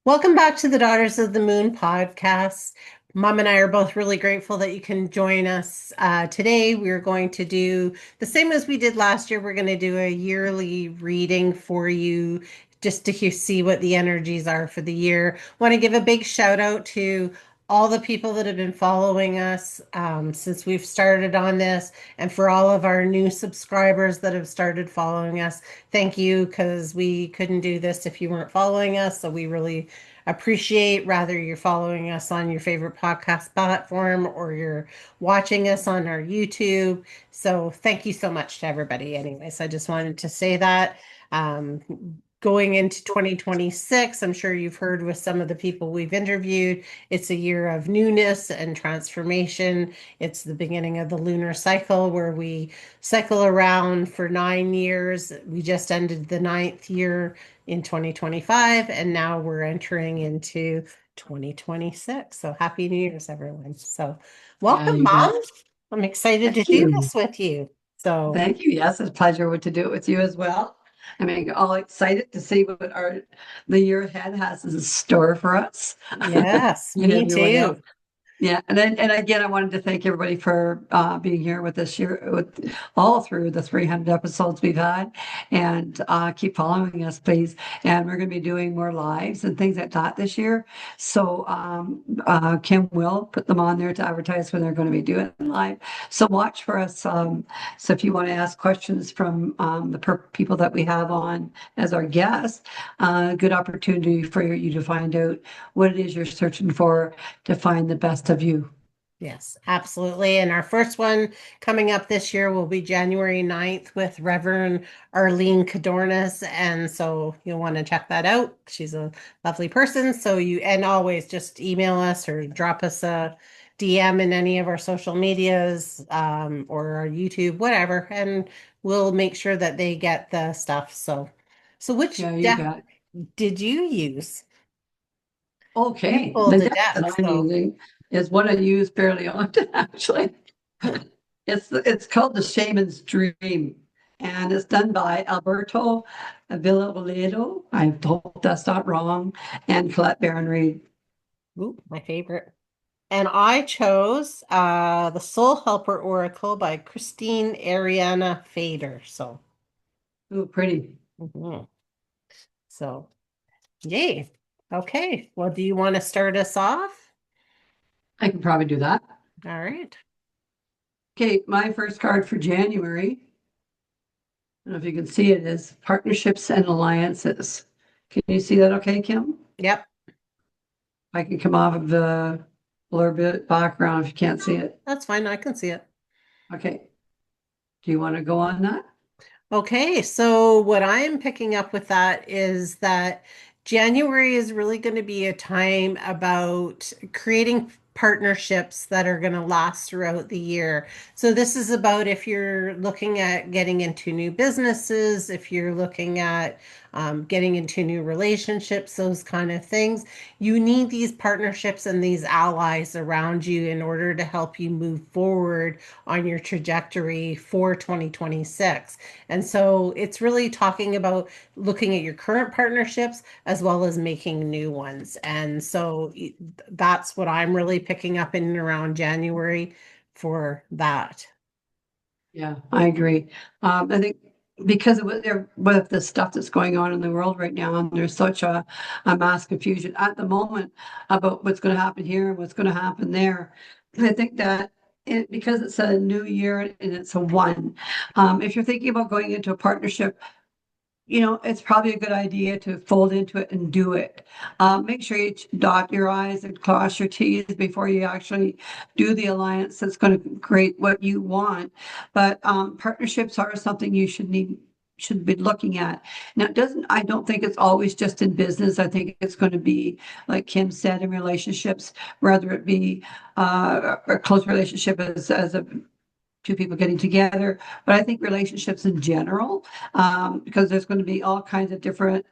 Welcome back to the Daughters of the Moon podcast. Mom and I are both really grateful that you can join us. Today, we're going to do the same as we did last year. We're going to do a yearly reading for you just to see what the energies are for the year. Want to give a big shout out to all the people that have been following us since we've started on this, and for all of our new subscribers that have started following us. Thank you, because we couldn't do this if you weren't following us. So we really appreciate rather you're following us on your favorite podcast platform or you're watching us on our YouTube. So thank you so much to everybody. Anyways, I just wanted to say that. Um, Going into 2026, I'm sure you've heard with some of the people we've interviewed, it's a year of newness and transformation. It's the beginning of the lunar cycle where we cycle around for 9 years. We just ended the ninth year in 2025, and now we're entering into 2026. So happy New Year's, everyone. So Yeah, welcome, you bet. Mom. I'm excited to Thank do you. this with you. So Thank you. Yes, it's a pleasure to do it with you as well. I mean, all excited to see what the year ahead has in store for us yes, and me everyone else. too. Yeah, and again, I wanted to thank everybody for being here with us here with all through the 300 episodes we've had, and keep following us, please. And we're going to be doing more lives and things like that this year. So Kim will put them on there to advertise when they're going to be doing live. So watch for us. So if you want to ask questions from people that we have on as our guests, good opportunity for you to find out what it is you're searching for to find the best of you. Yes, absolutely. And our first one coming up this year will be January 9th with Reverend Arlene Cadornas. And so you'll want to check that out. She's a lovely person. And always just email us or drop us a DM in any of our social medias, or our YouTube, whatever. And we'll make sure that they get the stuff. So which Yeah, you deck bet. did you use? You Okay, pulled the the deck that deck. I'm using is what I use fairly often, actually. It's called the Shaman's Dream, and it's done by Alberto Villavaledo. I hope that's not wrong, and Colette Baron Reed. Ooh, my favorite. And I chose The Soul Helper Oracle by Christine Ariana Fader. Ooh, pretty. Mhm. So, yay. Okay. Well, do you want to start us off? I can probably do that. All right. Okay, my first card for January, I don't know if you can see it, is Partnerships and Alliances. Can you see that okay, Kim? Yep. I can come off of the blur bit background if you can't see it. That's fine. I can see it. Okay. Do you want to go on that? Okay, so what I'm picking up with that is that January is really going to be a time about creating partnerships that are going to last throughout the year. So this is about if you're looking at getting into new businesses, if you're looking at getting into new relationships, those kind of things. You need these partnerships and these allies around you in order to help you move forward on your trajectory for 2026. And so it's really talking about looking at your current partnerships as well as making new ones. And so that's what I'm really picking up in and around January for that. Yeah, I agree. I think because of with the stuff that's going on in the world right now, and there's such a mass confusion at the moment about what's going to happen here and what's going to happen there. I think that because it's a new year and it's a one, if you're thinking about going into a partnership, it's probably a good idea to fold into it and do it. Make sure you dot your I's and cross your T's before you actually do the alliance that's going to create what you want. But partnerships are something you should be looking at. Now, I don't think it's always just in business. I think it's going to be, like Kim said, in relationships, whether it be a close relationship as a two people getting together, but I think relationships in general, because there's going to be all kinds of different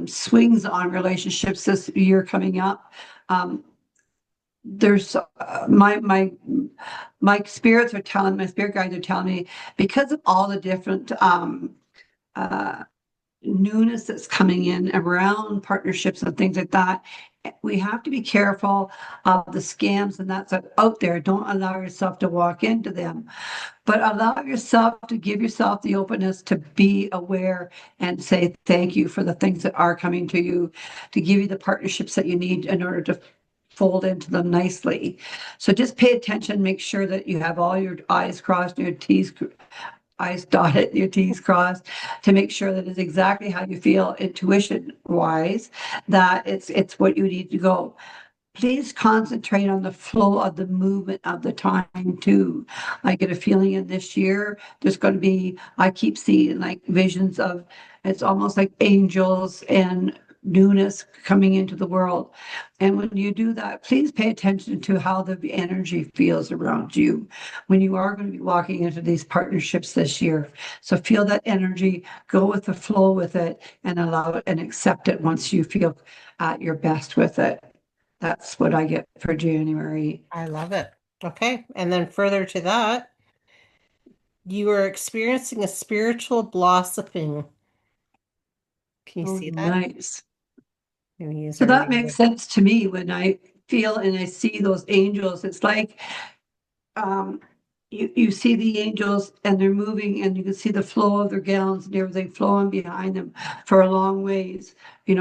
swings on relationships this year coming up. Um, there's my spirits are telling my spirit guides are telling me because of all the different uh, newness that's coming in around partnerships and things like that. We have to be careful of the scams and that's out there. Don't allow yourself to walk into them, but allow yourself to give yourself the openness to be aware and say thank you for the things that are coming to you, to give you the partnerships that you need in order to fold into them nicely. So just pay attention, make sure that you have all your I's crossed and your I's dotted, your T's crossed, to make sure that it's exactly how you feel intuition wise, that it's what you need to go. Please concentrate on the flow of the movement of the time too. I get a feeling in this year, there's going to be, I keep seeing like visions of, it's almost like angels and newness coming into the world. And when you do that, please pay attention to how the energy feels around you when you are going to be walking into these partnerships this year. So feel that energy, go with the flow with it, and allow it and accept it once you feel at your best with it. That's what I get for January. I love it. Okay. And then further to that, you are experiencing a spiritual blossoming. Can you Oh, see that? nice. I'm gonna use So our that makes native. sense to me when I feel and I see those angels. It's like um, you see the angels and they're moving and you can see the flow of their gowns and everything flowing behind them for a long ways,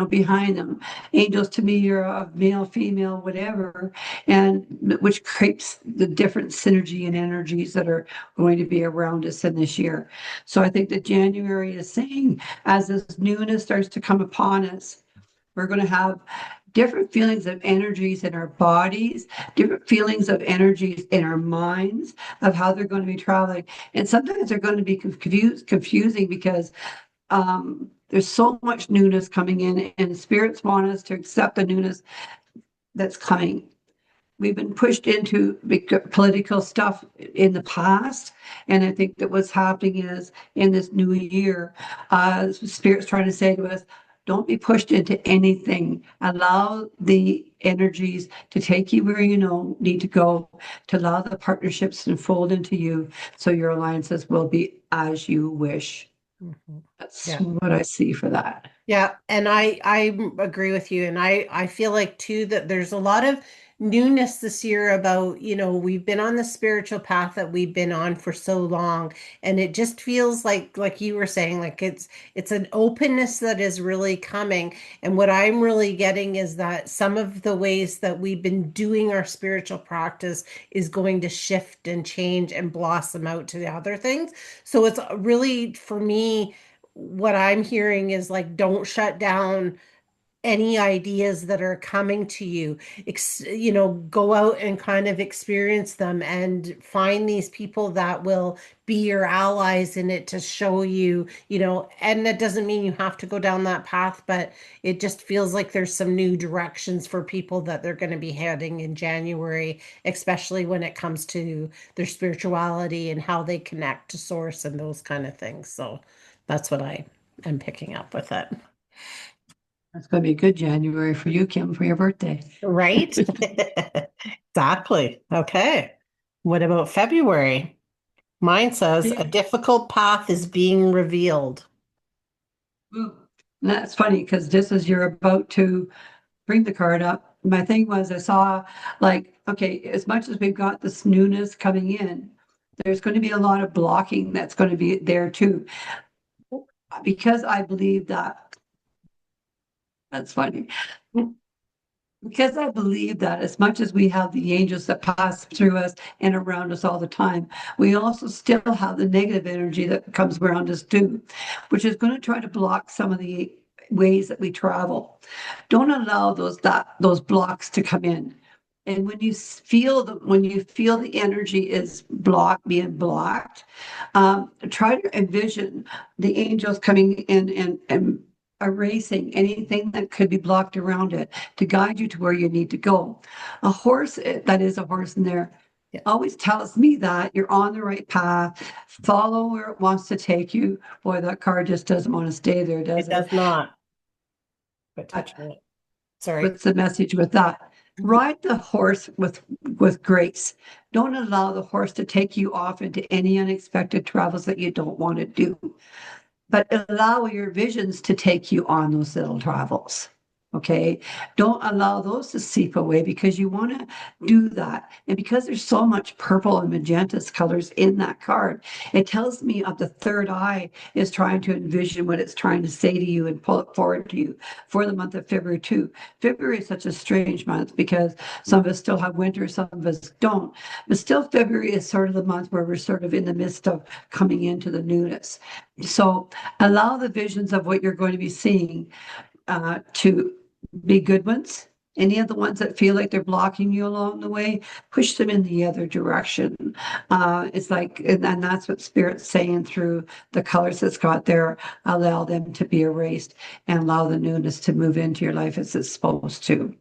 behind them. Angels to me are of male, female, whatever, and which creates the different synergy and energies that are going to be around us in this year. So I think that January is saying as this newness starts to come upon us, we're going to have different feelings of energies in our bodies, different feelings of energies in our minds of how they're going to be traveling. And sometimes they're going to be confusing because there's so much newness coming in, and spirits want us to accept the newness that's coming. We've been pushed into political stuff in the past, and I think that what's happening is in this new year, Spirit's trying to say to us, don't be pushed into anything. Allow the energies to take you where need to go, to allow the partnerships to unfold into you, so your alliances will be as you wish. Mhm. That's Yeah. what I see for that. Yeah, and I agree with you, and I feel like too that there's a lot of newness this year about, we've been on the spiritual path that we've been on for so long, and it just feels like you were saying, like it's an openness that is really coming. And what I'm really getting is that some of the ways that we've been doing our spiritual practice is going to shift and change and blossom out to the other things. So it's really, for me, what I'm hearing is like, don't shut down any ideas that are coming to you. Go out and kind of experience them and find these people that will be your allies in it to show you, and that doesn't mean you have to go down that path, but it just feels like there's some new directions for people that they're going to be heading in January, especially when it comes to their spirituality and how they connect to source and those kind of things. So that's what I am picking up with it. That's going to be a good January for you, Kim, for your birthday. Right? Exactly. Okay. What about February? Mine says a difficult path is being revealed. Ooh, that's funny because just as you're about to bring the card up, my thing was I saw like, okay, as much as we've got this newness coming in, there's going to be a lot of blocking that's going to be there too. Because I believe that, that's funny. Because I believe that as much as we have the angels that pass through us and around us all the time, we also still have the negative energy that comes around us too, which is going to try to block some of the ways that we travel. Don't allow those blocks to come in. And when you feel the energy is being blocked, try to envision the angels coming in and erasing anything that could be blocked around it to guide you to where you need to go. A horse, that is a horse in there, Yeah, always tells me that you're on the right path. Follow where it wants to take you. Boy, that car just doesn't want to stay there, does it it? does not. Quit Uh, touching it. Sorry. What's the message with that? Ride the horse with grace. Don't allow the horse to take you off into any unexpected travels that you don't want to do. but allow your visions to take you on those little travels. Okay. Don't allow those to seep away because you want to do that. And because there's so much purple and magenta colors in that card, it tells me of the third eye is trying to envision what it's trying to say to you and pull it forward to you for the month of February too. February is such a strange month because some of us still have winter, some of us don't. But still, February is sort of the month where we're sort of in the midst of coming into the newness. So allow the visions of what you're going to be seeing to be good ones. Any of the ones that feel like they're blocking you along the way, push them in the other direction. It's like, and that's what Spirit's saying through the colors that's got there. Allow them to be erased and allow the newness to move into your life as it's supposed to.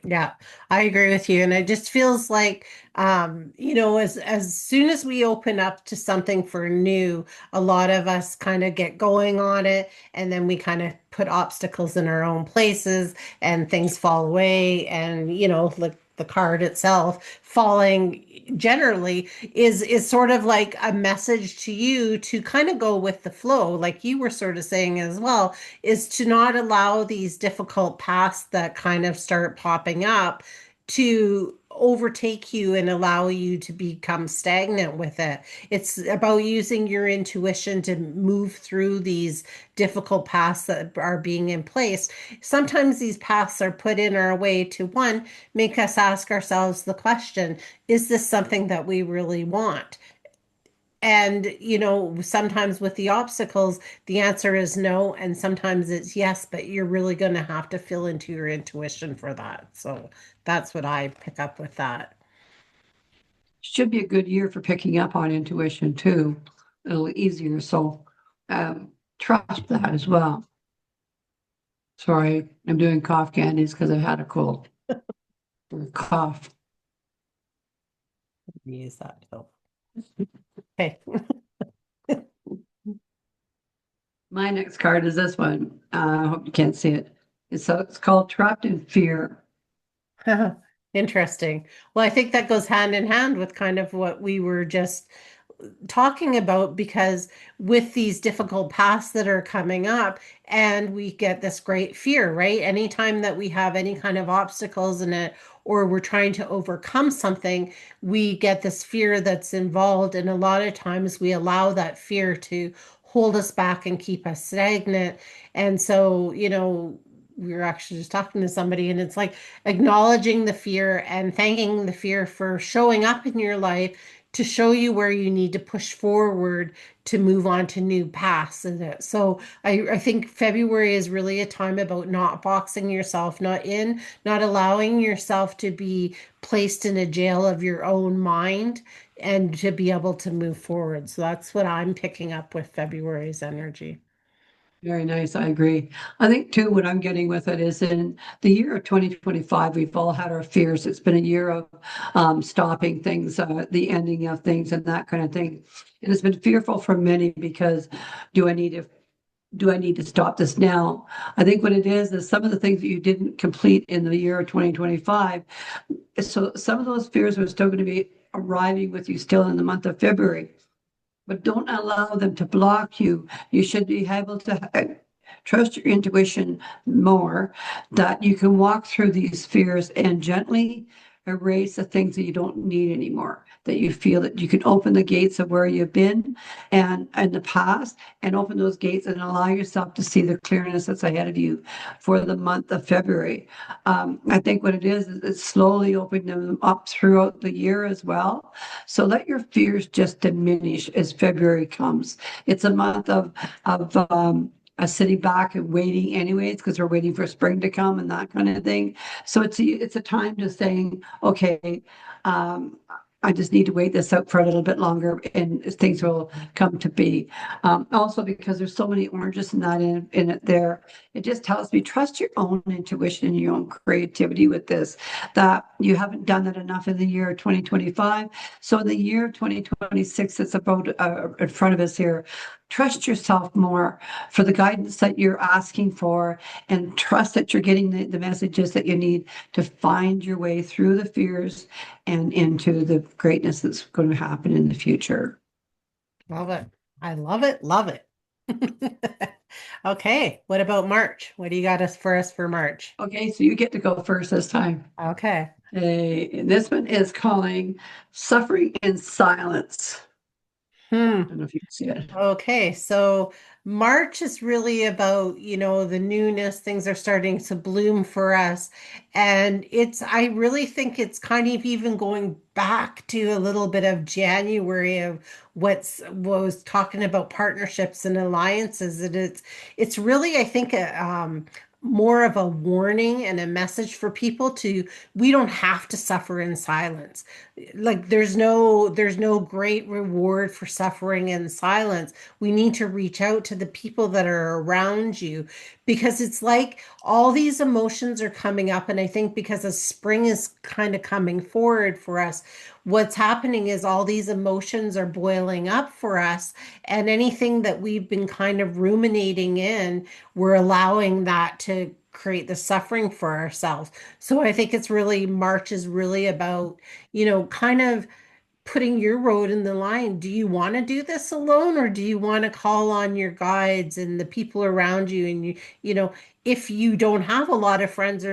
Yeah, I agree with you. And it just feels like, as soon as we open up to something for new, a lot of us kind of get going on it, and then we kind of put obstacles in our own places, and things fall away. And like the card itself falling generally is sort of like a message to you to kind of go with the flow, like you were sort of saying as well, is to not allow these difficult paths that kind of start popping up to overtake you and allow you to become stagnant with it. It's about using your intuition to move through these difficult paths that are being in place. Sometimes these paths are put in our way to, one, make us ask ourselves the question, is this something that we really want? And, sometimes with the obstacles, the answer is no, and sometimes it's yes, but you're really going to have to feel into your intuition for that. So that's what I pick up with that. Should be a good year for picking up on intuition too. A little easier. So trust that as well. Sorry, I'm doing cough candies because I've had a cold or cough. Use that. So, okay. My next card is this one. I hope you can't see it. It's called Trapped in Fear. Interesting. Well, I think that goes hand in hand with kind of what we were just talking about, because with these difficult paths that are coming up, and we get this great fear, right? Anytime that we have any kind of obstacles in it, or we're trying to overcome something, we get this fear that's involved. And a lot of times we allow that fear to hold us back and keep us stagnant. And so, we were actually just talking to somebody, and it's like acknowledging the fear and thanking the fear for showing up in your life to show you where you need to push forward to move on to new paths. And so I think February is really a time about not boxing yourself, not allowing yourself to be placed in a jail of your own mind, and to be able to move forward. So that's what I'm picking up with February's energy. Very nice. I agree. I think too, what I'm getting with it is in the year of 2025, we've all had our fears. It's been a year of stopping things, the ending of things and that kind of thing. And it's been fearful for many because do I need to do I need to stop this now? I think what it is some of the things that you didn't complete in the year of 2025. So some of those fears are still going to be arriving with you still in the month of February, but don't allow them to block you. You should be able to trust your intuition more, that you can walk through these fears and gently erase the things that you don't need anymore, that you feel that you can open the gates of where you've been and in the past, and open those gates and allow yourself to see the clearness that's ahead of you for the month of February. I think what it is it's slowly opening them up throughout the year as well. So let your fears just diminish as February comes. It's a month of sitting back and waiting anyways, because we're waiting for spring to come and that kind of thing. So it's a time to saying, okay, I just need to wait this out for a little bit longer and things will come to be. Also, because there's so many oranges in that in it there, it just tells me trust your own intuition and your own creativity with this, that you haven't done that enough in the year 2025. So in the year 2026, it's about in front of us here. Trust yourself more for the guidance that you're asking for, and trust that you're getting the messages that you need to find your way through the fears and into the greatness that's going to happen in the future. Love it. I love it. Love it. Okay, what about March? What do you got us for March? Okay, so you get to go first this time. Okay. This one is calling Suffering in Silence. Hmm. I don't know if you can see it. Okay, so March is really about, the newness. Things are starting to bloom for us. And I really think it's kind of even going back to a little bit of January of what was talking about partnerships and alliances. And it's really, I think, more of a warning and a message for people to, we don't have to suffer in silence. Like there's no great reward for suffering in silence. We need to reach out to the people that are around you, because it's like all these emotions are coming up. And I think because as spring is kind of coming forward for us, what's happening is all these emotions are boiling up for us, and anything that we've been kind of ruminating in, we're allowing that to create the suffering for ourselves. So I think it's really, March is really about, kind of putting your road in the line. Do you want to do this alone, or do you want to call on your guides and the people around you? And if you don't have a lot of friends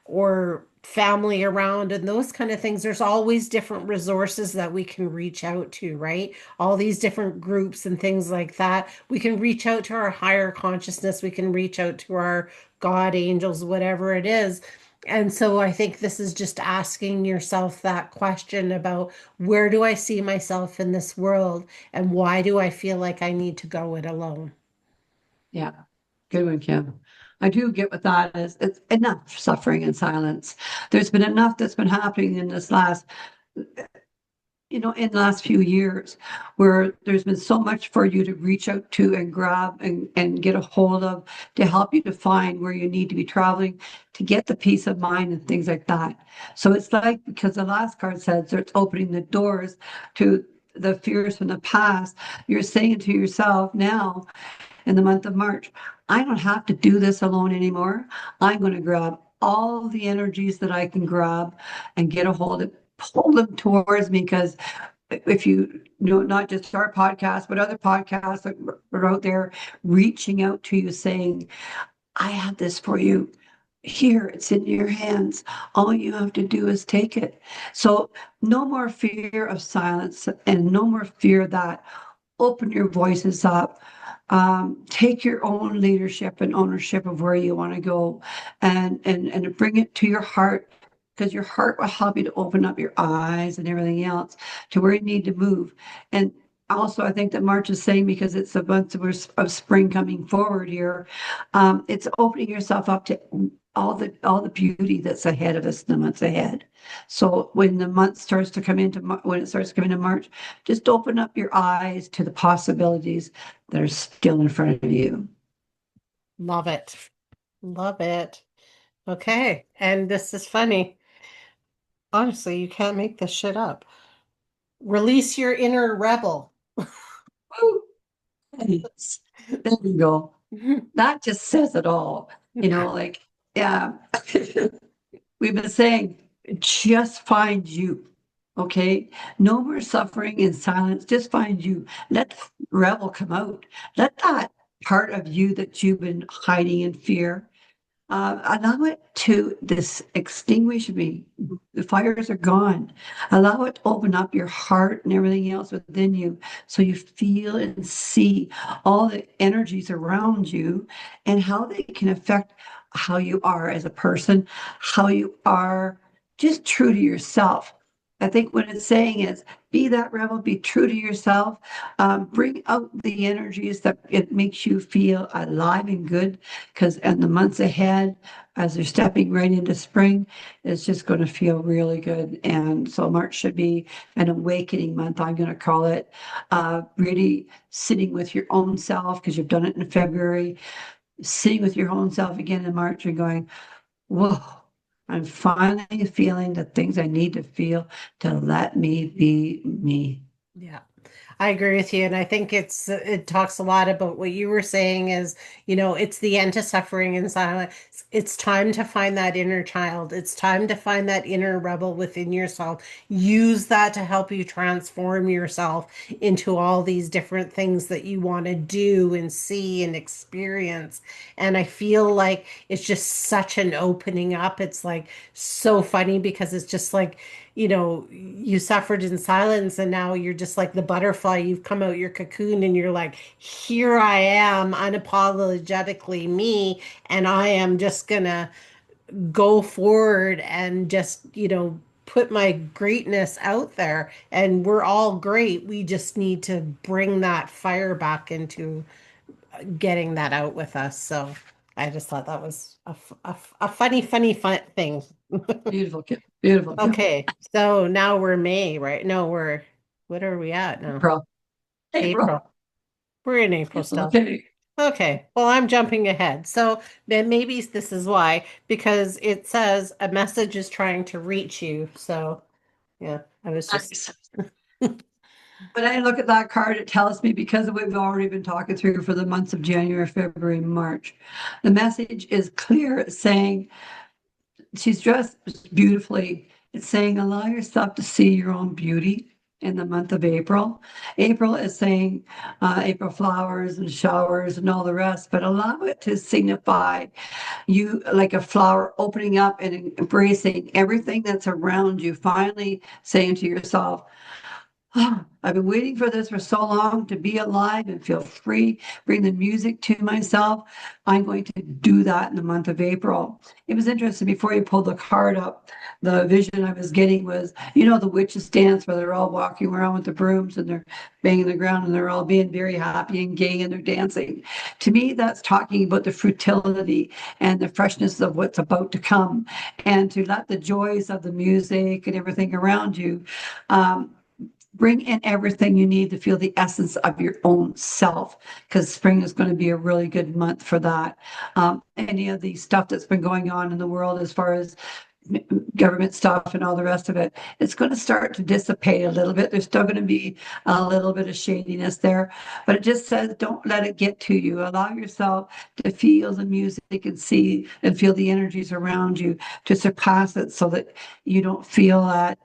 or family around and those kind of things, there's always different resources that we can reach out to, right? All these different groups and things like that. We can reach out to our higher consciousness. We can reach out to our God, angels, whatever it is. And so I think this is just asking yourself that question about, where do I see myself in this world, and why do I feel like I need to go it alone? Yeah, good one, Kim. I do get what that is. It's enough suffering in silence. There's been enough that's been happening in this last, in the last few years, where there's been so much for you to reach out to and grab and get a hold of to help you to find where you need to be traveling to get the peace of mind and things like that. So it's like, because the last card says it's opening the doors to the fears from the past, you're saying to yourself now in the month of March, I don't have to do this alone anymore. I'm going to grab all the energies that I can grab and get a hold of, pull them towards me. Because if not just our podcast, but other podcasts that are out there reaching out to you saying, I have this for you. Here, it's in your hands. All you have to do is take it. So, no more fear of silence and no more fear that. Open your voices up. Take your own leadership and ownership of where you want to go, and bring it to your heart, because your heart will help you to open up your eyes and everything else to where you need to move. And also, I think that March is saying, because it's a month of spring coming forward here, it's opening yourself up to all the beauty that's ahead of us in the months ahead. So when the month starts to come into when it starts coming to March, just open up your eyes to the possibilities that are still in front of you. Love it. Love it. Okay. And this is funny. Honestly, you can't make this shit up. Release your inner rebel. Woo! Yes. There you go. That just says it all. Like, yeah, we've been saying, just find you. Okay. No more suffering in silence. Just find you. Let the rebel come out. Let that part of you that you've been hiding in fear, allow it to extinguish me. The fires are gone. Allow it to open up your heart and everything else within you, so you feel and see all the energies around you and how they can affect how you are as a person, how you are just true to yourself. I think what it's saying is, be that rebel, be true to yourself, bring out the energies that it makes you feel alive and good, because in the months ahead, as they're stepping right into spring, it's just going to feel really good. And so March should be an awakening month, I'm going to call it, really sitting with your own self, because you've done it in February, sitting with your own self again in March and going, whoa, I'm finally feeling the things I need to feel to let me be me. Yeah. I agree with you. And I think it talks a lot about what you were saying is, it's the end to suffering in silence. It's time to find that inner child. It's time to find that inner rebel within yourself. Use that to help you transform yourself into all these different things that you want to do and see and experience. And I feel like it's just such an opening up. It's like so funny because it's just like, you suffered in silence and now you're just like the butterfly. You've come out your cocoon and you're like, here I am, unapologetically me, and I am just gonna go forward and just, put my greatness out there. And we're all great. We just need to bring that fire back into getting that out with us. So I just thought that was a funny, funny, fun thing. Beautiful, Kim. Beautiful, Kim. Okay, so now we're May, right? No, what are we at now? April. April. April. We're in April still. Okay. Okay, well, I'm jumping ahead. So then maybe this is why, because it says a message is trying to reach you. So yeah, I was just, Nice. When I look at that card, it tells me because we've already been talking through for the months of January, February, March, the message is clear. It's saying she's dressed beautifully. It's saying allow yourself to see your own beauty in the month of April. April is saying April flowers and showers and all the rest, but allow it to signify you like a flower opening up and embracing everything that's around you, finally saying to yourself, "Oh, I've been waiting for this for so long to be alive and feel free, bring the music to myself. I'm going to do that in the month of April." It was interesting before you pulled the card up, the vision I was getting was, the witches dance where they're all walking around with the brooms and they're banging the ground and they're all being very happy and gay and they're dancing. To me, that's talking about the fruitility and the freshness of what's about to come and to let the joys of the music and everything around you um, bring in everything you need to feel the essence of your own self, because spring is going to be a really good month for that. Any of the stuff that's been going on in the world as far as government stuff and all the rest of it, it's going to start to dissipate a little bit. There's still going to be a little bit of shadiness there, but it just says don't let it get to you. Allow yourself to feel the music and see and feel the energies around you to surpass it so that you don't feel that,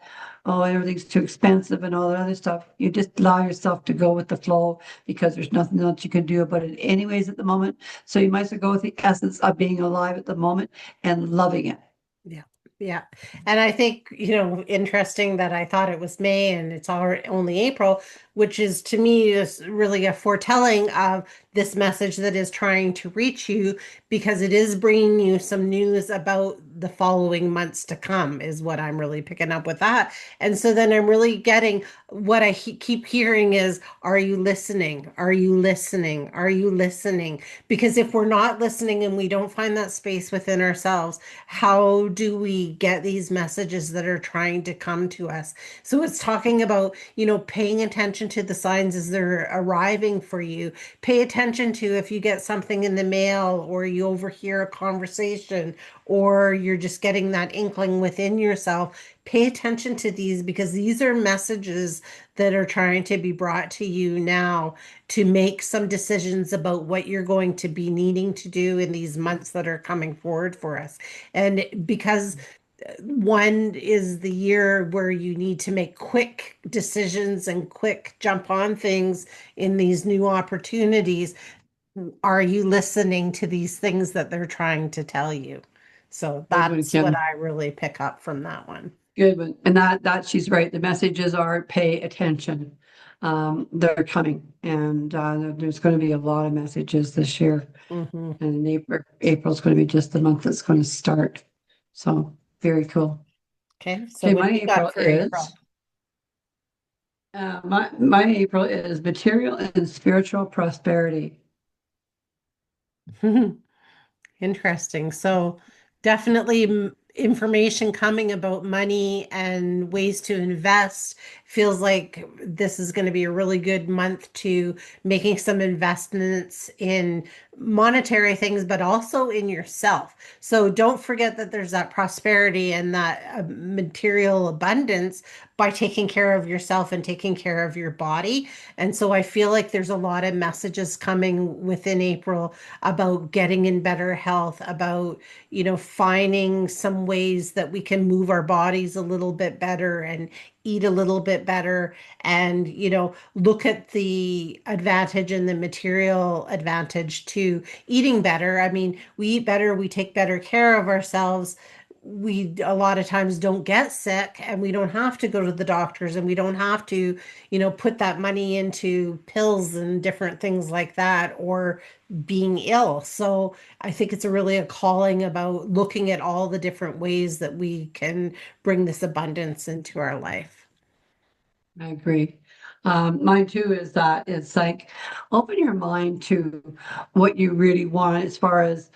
oh, everything's too expensive and all that other stuff. You just allow yourself to go with the flow because there's nothing else you can do about it anyways at the moment. So you might as well go with the essence of being alive at the moment and loving it. yeah, yeah. And I think, interesting that I thought it was May and it's already only April, which is to me is really a foretelling of this message that is trying to reach you because it is bringing you some news about the following months to come, is what I'm really picking up with that. And so then I'm really getting what I keep hearing is, are you listening? Are you listening? Are you listening? Because if we're not listening and we don't find that space within ourselves, how do we get these messages that are trying to come to us? So it's talking about, paying attention to the signs as they're arriving for you. Pay attention to if you get something in the mail or you overhear a conversation or you're just getting that inkling within yourself. Pay attention to these because these are messages that are trying to be brought to you now to make some decisions about what you're going to be needing to do in these months that are coming forward for us. And because one is the year where you need to make quick decisions and quick jump on things in these new opportunities. Are you listening to these things that they're trying to tell you? So Good one, that's what Kim. I really pick up from that one. Good one. And that she's right. The messages are pay attention. They're coming, and there's going to be a lot of messages this year. Hmm. And April's going to be just the month that's going to start. So very cool. Okay, so Okay, what my do you got April for is April? my April is material and spiritual prosperity. Interesting. So definitely information coming about money and ways to invest. Feels like this is going to be a really good month to making some investments in monetary things, but also in yourself. So don't forget that there's that prosperity and that material abundance, by taking care of yourself and taking care of your body. And so I feel like there's a lot of messages coming within April about getting in better health, about, finding some ways that we can move our bodies a little bit better and eat a little bit better and, look at the advantage and the material advantage to eating better. I mean, we eat better, we take better care of ourselves. We a lot of times don't get sick and we don't have to go to the doctors and we don't have to, put that money into pills and different things like that or being ill. So I think it's really a calling about looking at all the different ways that we can bring this abundance into our life. I agree. Mine too is that it's like open your mind to what you really want as far as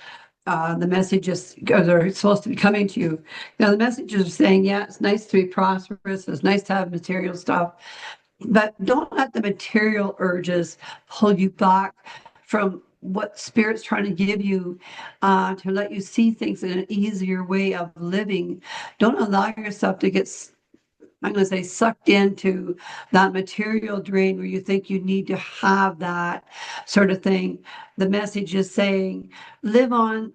the messages are supposed to be coming to you. The messages are saying, yeah, it's nice to be prosperous, it's nice to have material stuff, but don't let the material urges pull you back from what spirit's trying to give you, to let you see things in an easier way of living. Don't allow yourself to get, I'm going to say, sucked into that material drain where you think you need to have that sort of thing. The message is saying, live on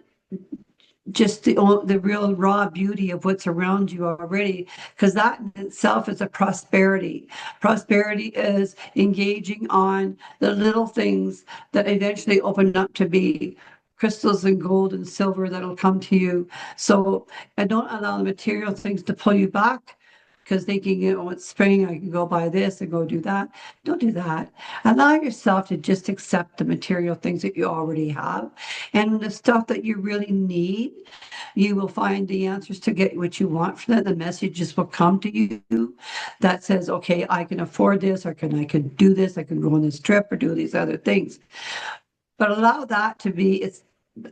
just the real raw beauty of what's around you already, because that in itself is a prosperity. Prosperity is engaging on the little things that eventually open up to be crystals and gold and silver that'll come to you. So, and don't allow the material things to pull you back, because thinking, it's spring, I can go buy this and go do that. Don't do that. Allow yourself to just accept the material things that you already have. And the stuff that you really need, you will find the answers to get what you want from that. The messages will come to you that says, okay, I can afford this, or I can do this, I can go on this trip or do these other things. But allow that to be, it's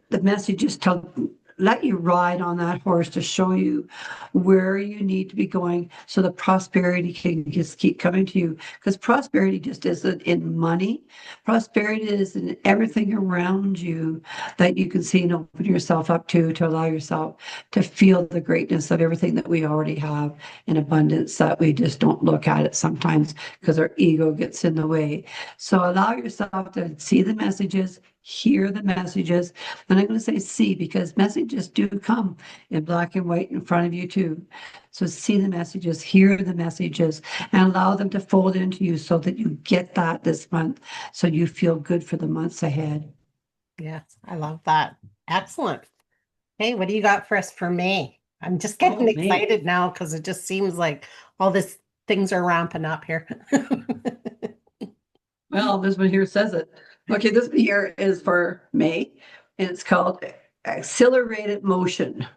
the messages to let you ride on that horse to show you where you need to be going so the prosperity can just keep coming to you. Because prosperity just isn't in money. Prosperity is in everything around you that you can see and open yourself up to allow yourself to feel the greatness of everything that we already have in abundance, that we just don't look at it sometimes because our ego gets in the way. So allow yourself to see the messages, hear the messages. And I'm going to say see, because messages do come in black and white in front of you too. So see the messages, hear the messages, and allow them to fold into you so that you get that this month, so you feel good for the months ahead. Yes, I love that. Excellent. Hey, what do you got for us for May? I'm just getting Oh, May. excited now because it just seems like all this things are ramping up here. Well, this one here says it. Okay, this one here is for May, and it's called accelerated motion.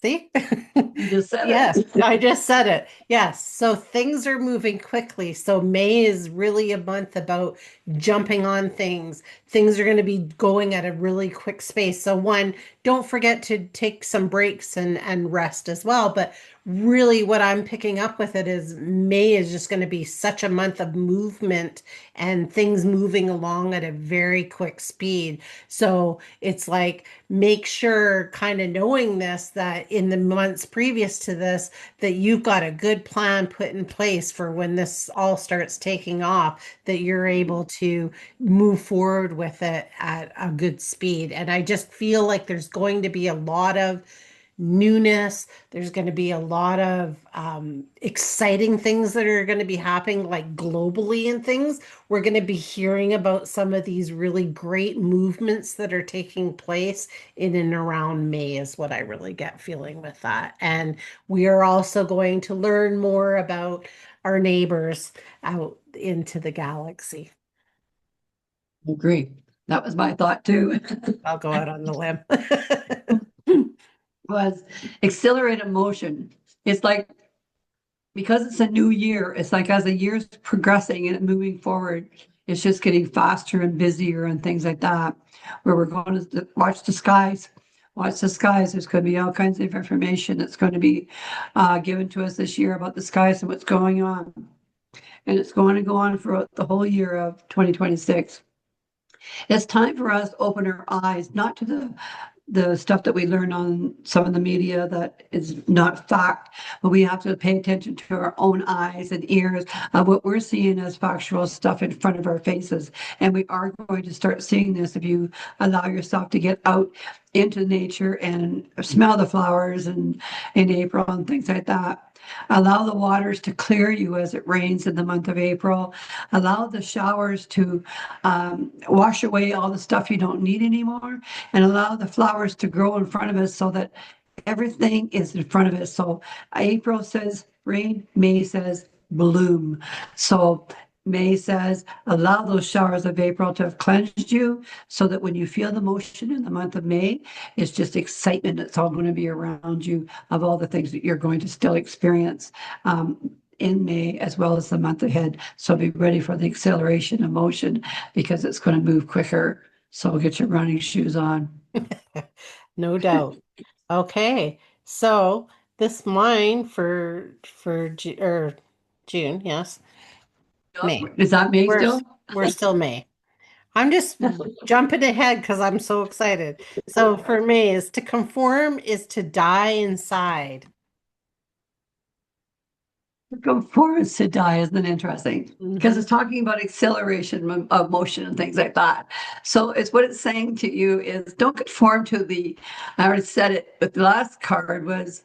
See? You just said Yes, it. I just said it. Yes. So things are moving quickly. So May is really a month about jumping on things. Things are going to be going at a really quick space. So one, don't forget to take some breaks and rest as well. But really what I'm picking up with it is May is just going to be such a month of movement and things moving along at a very quick speed. So it's like make sure, kind of knowing this, that in the months previous to this, that you've got a good plan put in place for when this all starts taking off, that you're able to move forward with it at a good speed. And I just feel like there's going to be a lot of newness. There's going to be a lot of exciting things that are going to be happening, like globally and things. We're going to be hearing about some of these really great movements that are taking place in and around May, is what I really get feeling with that. And we are also going to learn more about our neighbors out into the galaxy. Agree. That was my thought too. I'll go out on the limb. Was accelerated motion. It's like, because it's a new year, it's like as the year's progressing and moving forward, it's just getting faster and busier and things like that. Where we're going to watch the skies. Watch the skies. There's going to be all kinds of information that's going to be given to us this year about the skies and what's going on. And it's going to go on for the whole year of 2026. It's time for us to open our eyes, not to the the stuff that we learn on some of the media that is not fact, but we have to pay attention to our own eyes and ears of what we're seeing as factual stuff in front of our faces. And we are going to start seeing this if you allow yourself to get out into nature and smell the flowers and in April and things like that. Allow the waters to clear you as it rains in the month of April. Allow the showers to wash away all the stuff you don't need anymore, and allow the flowers to grow in front of us so that everything is in front of us. So April says rain, May says bloom. So May says, allow those showers of April to have cleansed you so that when you feel the motion in the month of May, it's just excitement that's all going to be around you of all the things that you're going to still experience in May as well as the month ahead. So be ready for the acceleration of motion because it's going to move quicker. So get your running shoes on. No doubt. Okay. So this mine for June, yes. May. Is that May We're still? we're still May. I'm just jumping ahead because I'm so excited. So for me, is to conform is to die inside. Go forwards to die isn't interesting because Mhm. it's talking about acceleration of motion and things like that. So it's what it's saying to you is don't conform to the, I already said it, but the last card was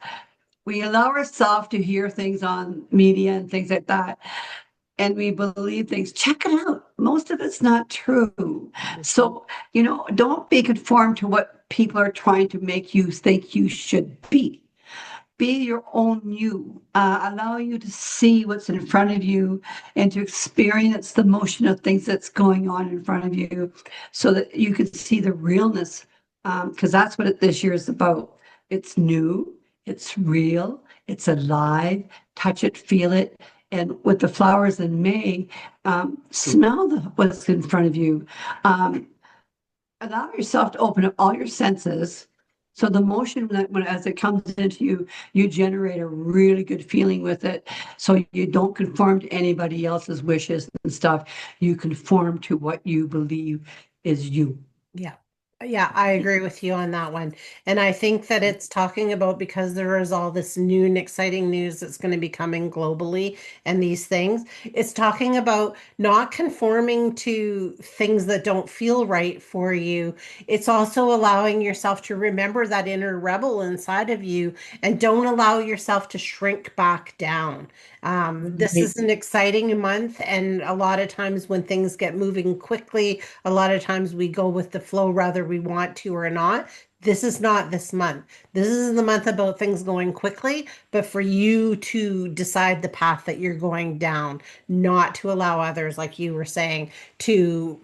we allow ourselves to hear things on media and things like that. And we believe things. Check it out. Most of it's not true. Mhm. So, don't be conformed to what people are trying to make you think you should be. Be your own you. Allow you to see what's in front of you and to experience the motion of things that's going on in front of you so that you can see the realness. Because that's what this year is about. It's new, it's real, it's alive. Touch it, feel it. And with the flowers in May, smell what's in front of you. Um, Allow yourself to open up all your senses. So the motion that when as it comes into you, you generate a really good feeling with it. So you don't conform to anybody else's wishes and stuff. You conform to what you believe is you. Yeah. Yeah, I agree with you on that one. And I think that it's talking about because there is all this new and exciting news that's going to be coming globally and these things. It's talking about not conforming to things that don't feel right for you. It's also allowing yourself to remember that inner rebel inside of you and don't allow yourself to shrink back down. This Right. is an exciting month, and a lot of times when things get moving quickly, a lot of times we go with the flow whether we want to or not. This is not this month. This is the month about things going quickly, but for you to decide the path that you're going down, not to allow others, like you were saying, to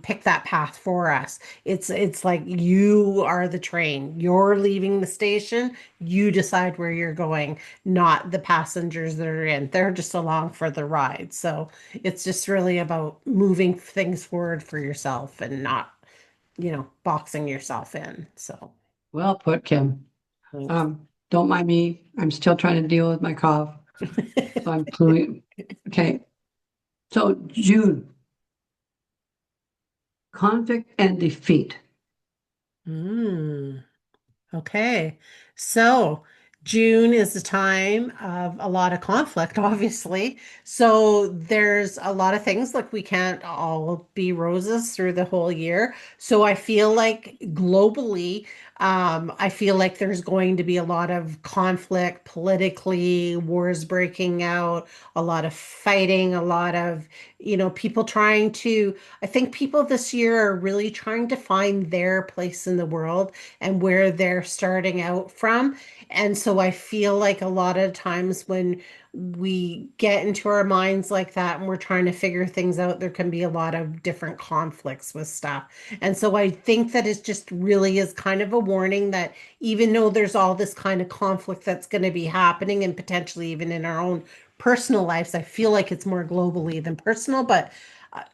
pick that path for us. It's like you are the train. You're leaving the station. You decide where you're going, not the passengers that are in. They're just along for the ride. So it's just really about moving things forward for yourself and not, boxing yourself in. So Well put, Kim. thanks. Don't mind me. I'm still trying to deal with my cough. So I'm fluent. Okay. So June, conflict and defeat. Mm. Okay. So June is the time of a lot of conflict, obviously. So there's a lot of things like we can't all be roses through the whole year. So I feel like globally, I feel like there's going to be a lot of conflict politically, wars breaking out, a lot of fighting, a lot of, people trying to, I think people this year are really trying to find their place in the world and where they're starting out from. And so I feel like a lot of times when we get into our minds like that and we're trying to figure things out, there can be a lot of different conflicts with stuff. And so I think that it just really is kind of a warning that even though there's all this kind of conflict that's going to be happening and potentially even in our own personal lives, I feel like it's more globally than personal, but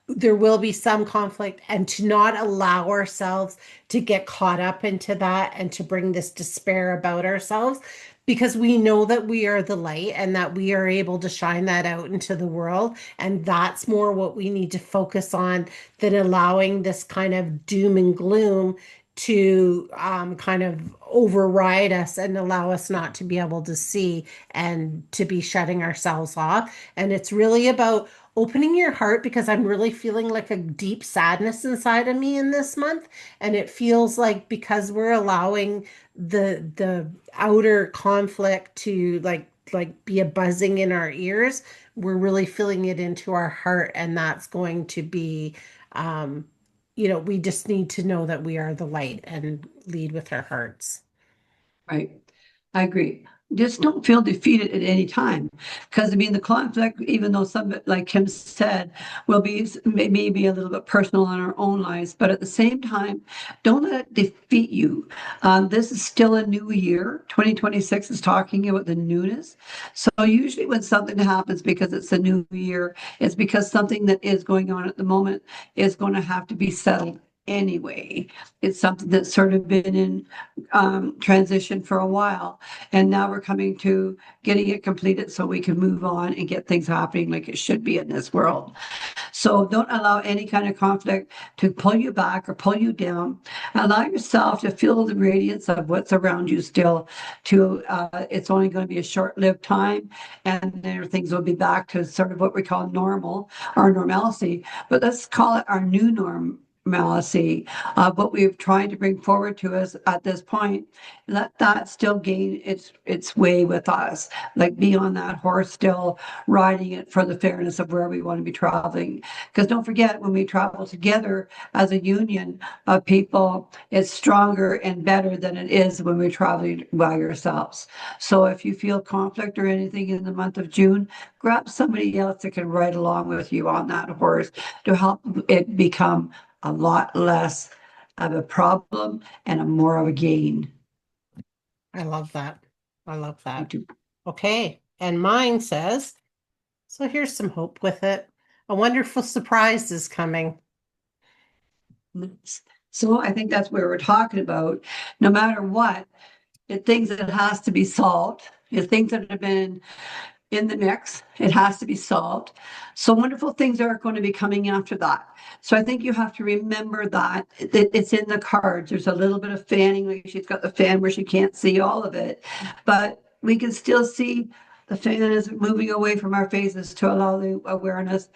there will be some conflict, and to not allow ourselves to get caught up into that and to bring this despair about ourselves because we know that we are the light and that we are able to shine that out into the world. And that's more what we need to focus on than allowing this kind of doom and gloom to kind of override us and allow us not to be able to see and to be shutting ourselves off. And it's really about opening your heart because I'm really feeling like a deep sadness inside of me in this month. And it feels like because we're allowing the outer conflict to be a buzzing in our ears, we're really feeling it into our heart, and that's going to be um we just need to know that we are the light and lead with our hearts. Right. I agree. Just don't feel defeated at any time. Because I mean, the conflict, even though some of it, like Kim said, will be maybe a little bit personal in our own lives, but at the same time, don't let it defeat you. This is still a new year. 2026 is talking about the newness. So usually when something happens because it's a new year, it's because something that is going on at the moment is going to have to be settled anyway. It's something that's sort of been in transition for a while. And now we're coming to getting it completed so we can move on and get things happening like it should be in this world. So don't allow any kind of conflict to pull you back or pull you down. Allow yourself to feel the radiance of what's around you still. It's only going to be a short-lived time, and then things will be back to sort of what we call normal or normalcy. But let's call it our new normalcy, what we've tried to bring forward to us at this point. Let that still gain its way with us. Like be on that horse still, riding it for the fairness of where we want to be traveling. Because don't forget, when we travel together as a union of people, it's stronger and better than it is when we're traveling by yourselves. So if you feel conflict or anything in the month of June, grab somebody else that can ride along with you on that horse to help it become a lot less of a problem and a more of a gain. I love that. I love Me that. too. Okay. And mine says, so here's some hope with it. A wonderful surprise is coming. So I think that's where we're talking about. No matter what, it things that has to be solved. It's things that have been in the mix. It has to be solved. So wonderful things are going to be coming after that. So I think you have to remember that it's in the cards. There's a little bit of fanning, like she's got the fan where she can't see all of it, but we can still see the fan is moving away from our faces to allow the awareness.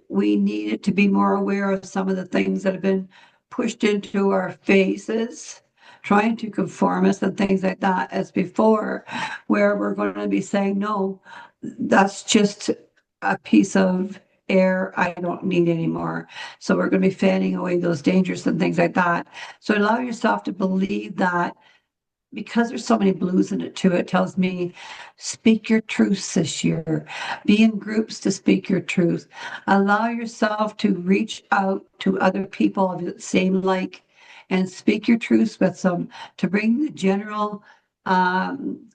We needed to be more aware of some of the things that have been pushed into our faces, trying to conform us and things like that as before, where we're going to be saying, no, that's just a piece of air I don't need anymore. So we're going to be fanning away those dangers and things like that. So allow yourself to believe that because there's so many blues in it too, it tells me speak your truths this year. Be in groups to speak your truth. Allow yourself to reach out to other people of the same like and speak your truths with them to bring the general um,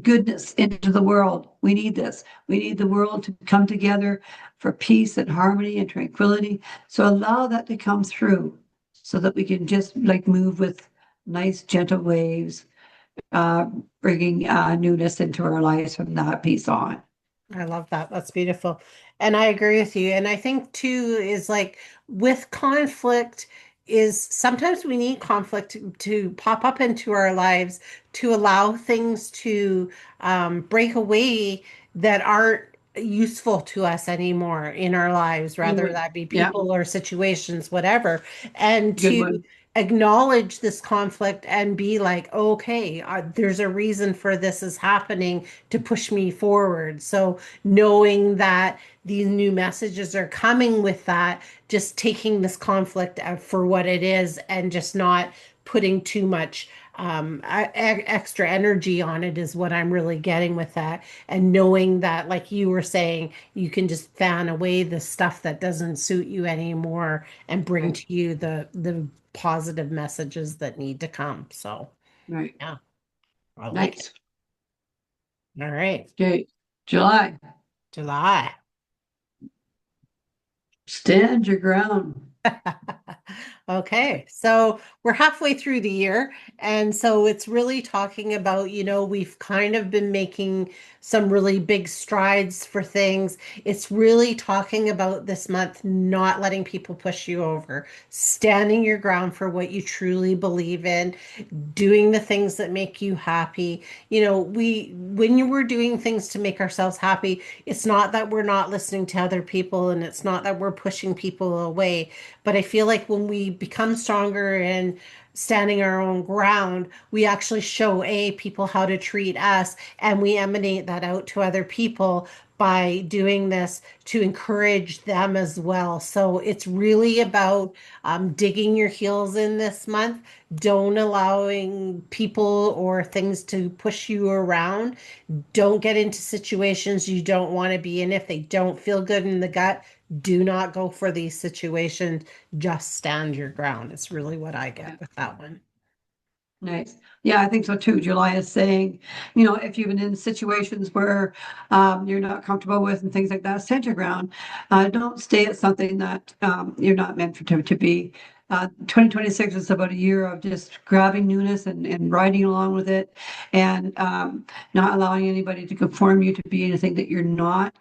goodness into the world. We need this. We need the world to come together for peace and harmony and tranquility. So allow that to come through so that we can just like move with nice, gentle waves, uh, bringing newness into our lives from that piece on. I love that. That's beautiful. And I agree with you. And I think too is like with conflict is sometimes we need conflict to pop up into our lives to allow things to break away that aren't useful to us anymore in our lives, Good whether one. that be Yeah, people or situations, whatever, and good to one. acknowledge this conflict and be like, okay, there's a reason for this is happening to push me forward. So knowing that these new messages are coming with that, just taking this conflict for what it is and just not putting too much extra energy on it is what I'm really getting with that. And knowing that, like you were saying, you can just fan away the stuff that doesn't suit you anymore and bring Right, to you the positive messages that need to come. So, right. yeah, I like it. Nice. All right, Okay. July. July. Stand your ground. Okay, so we're halfway through the year, and so it's really talking about, we've kind of been making some really big strides for things. It's really talking about this month not letting people push you over, standing your ground for what you truly believe in, doing the things that make you happy. When we're doing things to make ourselves happy, it's not that we're not listening to other people and it's not that we're pushing people away. But I feel like when we become stronger and standing our own ground, we actually show people how to treat us, and we emanate that out to other people by doing this to encourage them as well. So it's really about digging your heels in this month. Don't allowing people or things to push you around. Don't get into situations you don't want to be in. If they don't feel good in the gut, do not go for these situations. Just stand your ground. It's really what I get Yeah. with that one. Nice. Yeah, I think so too. July is saying, if you've been in situations where you're not comfortable with and things like that, stand your ground. Don't stay at something that you're not meant to be. 2026 is about a year of just grabbing newness and riding along with it, and not allowing anybody to conform you to be anything that you're not,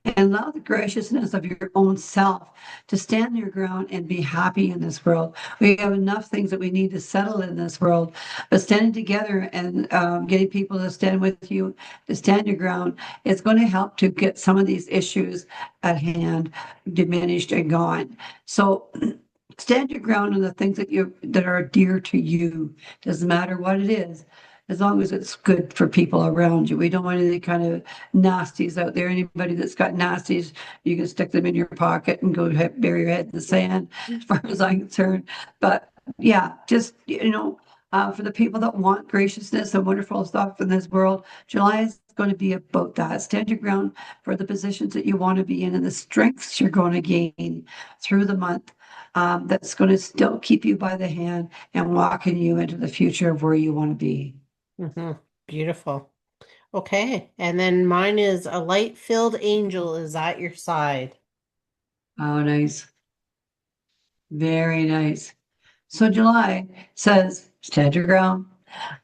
and allow the graciousness of your own self to stand your ground and be happy in this world. We have enough things that we need to settle in this world, but standing together and getting people to stand with you, to stand your ground, is going to help to get some of these issues at hand diminished and gone. So stand your ground on the things that are dear to you. Doesn't matter what it is, as long as it's good for people around you. We don't want any kind of nasties out there. Anybody that's got nasties, you can stick them in your pocket and go bury your head in the sand, as far as I'm concerned. But yeah, just for the people that want graciousness and wonderful stuff in this world, July is going to be about that. Stand your ground for the positions that you want to be in and the strengths you're going to gain through the month. That's going to still keep you by the hand and walking you into the future of where you want to be. Hmm. Beautiful. Okay. And then mine is a light-filled angel is at your side. Oh, nice. Very nice. So July says, stand your ground.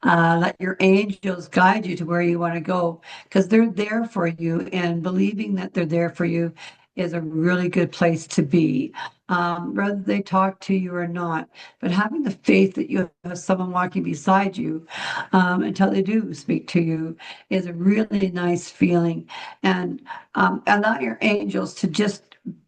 Let your angels guide you to where you want to go because they're there for you, and believing that they're there for you is a really good place to be. Whether they talk to you or not, but having the faith that you have someone walking beside you until they do speak to you is a really nice feeling. And allow your angels to just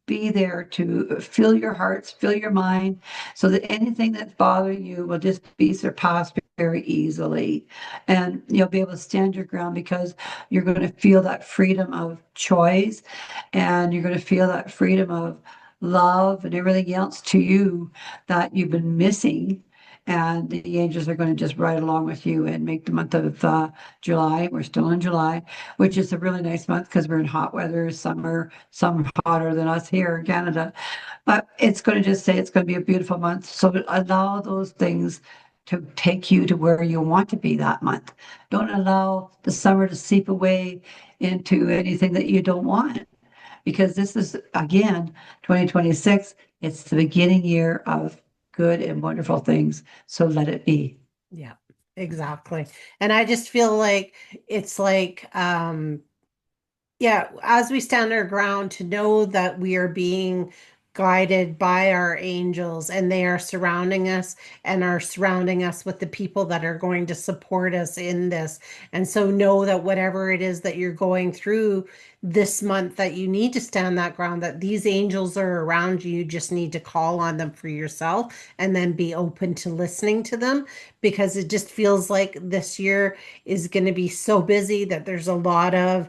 be there to fill your hearts, fill your mind, so that anything that's bothering you will just be surpassed very easily. And you'll be able to stand your ground because you're going to feel that freedom of choice, and you're going to feel that freedom of love and everything else to you that you've been missing. And the angels are going to just ride along with you and make the month of July. We're still in July, which is a really nice month because we're in hot weather, summer, some hotter than us here in Canada. But it's going to just say it's going to be a beautiful month. So allow those things to take you to where you want to be that month. Don't allow the summer to seep away into anything that you don't want, because this is, again, 2026. It's the beginning year of good and wonderful things. So let it be. Yeah, exactly. And I just feel like it's like, yeah, as we stand our ground, to know that we are being guided by our angels and they are surrounding us and are surrounding us with the people that are going to support us in this. And so know that whatever it is that you're going through this month, that you need to stand that ground, that these angels are around you. You just need to call on them for yourself and then be open to listening to them, because it just feels like this year is going to be so busy that there's a lot of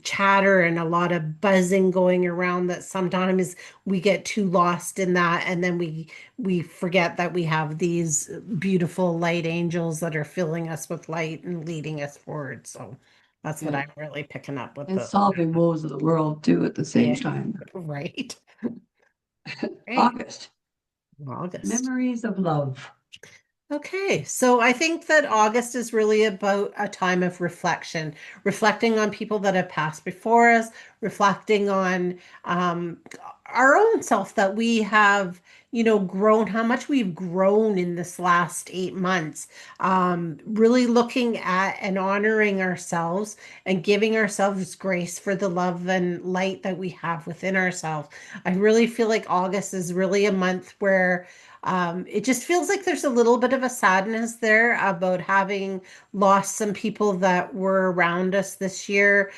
chatter and a lot of buzzing going around, that sometimes we get too lost in that, and then we forget that we have these beautiful light angels that are filling us with light and leading us forward. So that's what Yeah. I'm really picking up with And the solving woes of the world too at the yeah, same time. right. Right. August, August. memories of love. Okay, so I think that August is really about a time of reflection, reflecting on people that have passed before us, reflecting on um, our own self that we have, grown, how much we've grown in this last 8 months. Really looking at and honoring ourselves and giving ourselves grace for the love and light that we have within ourselves. I really feel like August is really a month where it just feels like there's a little bit of a sadness there about having lost some people that were around us this year,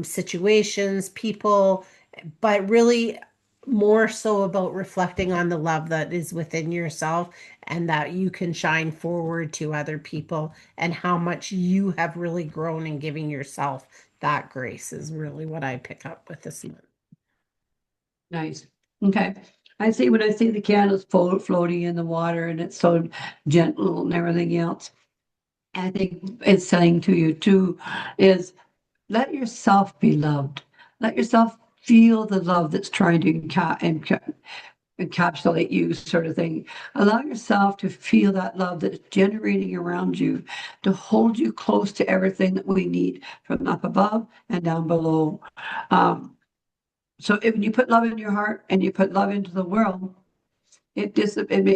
situations, people, but really more so about reflecting on the love that is within yourself and that you can shine forward to other people and how much you have really grown in giving yourself that grace is really what I pick up with this month. Nice. Okay. I see when I see the candles floating in the water and it's so gentle and everything else. I think it's saying to you too is let yourself be loved. Let yourself feel the love that's trying to encapsulate you, sort of thing. Allow yourself to feel that love that's generating around you, to hold you close to everything that we need from up above and down below. Um, so if you put love in your heart and you put love into the world, it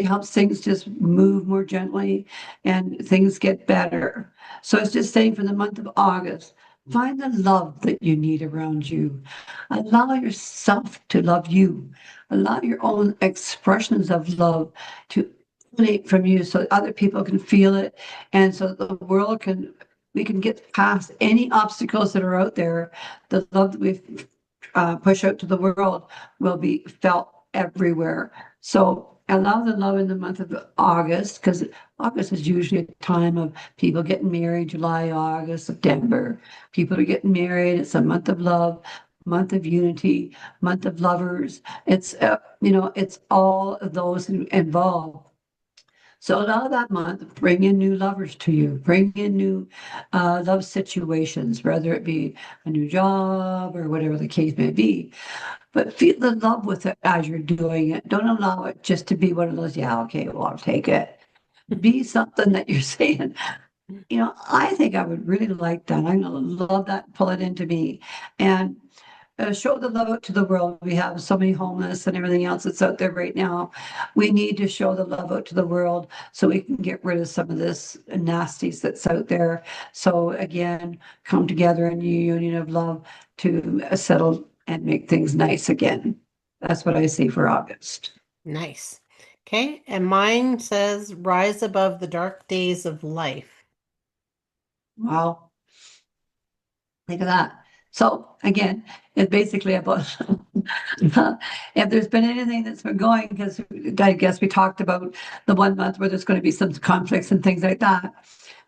helps things just move more gently and things get better. So it's just saying for the month of August, find the love that you need around you. Allow yourself to love you. Allow your own expressions of love to emanate from you so that other people can feel it and so that the world can we can get past any obstacles that are out there. The love that we push out to the world will be felt everywhere. So allow the love in the month of August, because August is usually a time of people getting married, July, August, September. People are getting married. It's a month of love, month of unity, month of lovers. It's all of those involved. So allow that month, bring in new lovers to you, bring in new love situations, whether it be a new job or whatever the case may be. But feel in love with it as you're doing it. Don't allow it just to be one of those, yeah, okay, well, I'll take it. Be something that you're saying, I think I would really like that. I'm going to love that, pull it into me. And show the love out to the world. We have so many homeless and everything else that's out there right now. We need to show the love out to the world so we can get rid of some of this nasties that's out there. So again, come together in a union of love to settle and make things nice again. That's what I see for August. Nice. Okay, and mine says rise above the dark days of life. Wow. Think of that. So again, it's basically about if there's been anything that's been going, because I guess we talked about the 1 month where there's going to be some conflicts and things like that.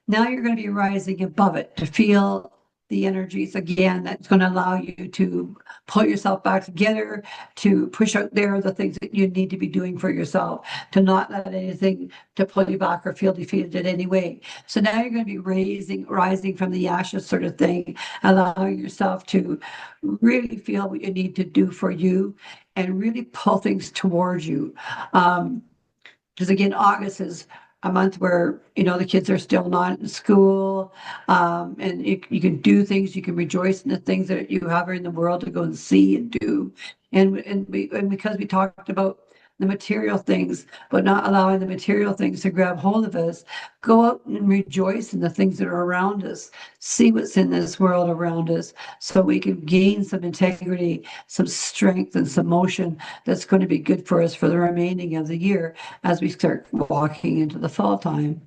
Now you're going to be rising above it to feel the energies again. That's going to allow you to pull yourself back together, to push out there the things that you need to be doing for yourself, to not let anything to pull you back or feel defeated in any way. So now you're going to be rising from the ashes sort of thing, allowing yourself to really feel what you need to do for you and really pull things towards you. Because again, August is a month where the kids are still not in school, and you can do things. You can rejoice in the things that you have in the world to go and see and do, and because we talked about the material things, but not allowing the material things to grab hold of us, go out and rejoice in the things that are around us. See what's in this world around us, so we can gain some integrity, some strength, and some motion that's going to be good for us for the remaining of the year as we start walking into the fall time.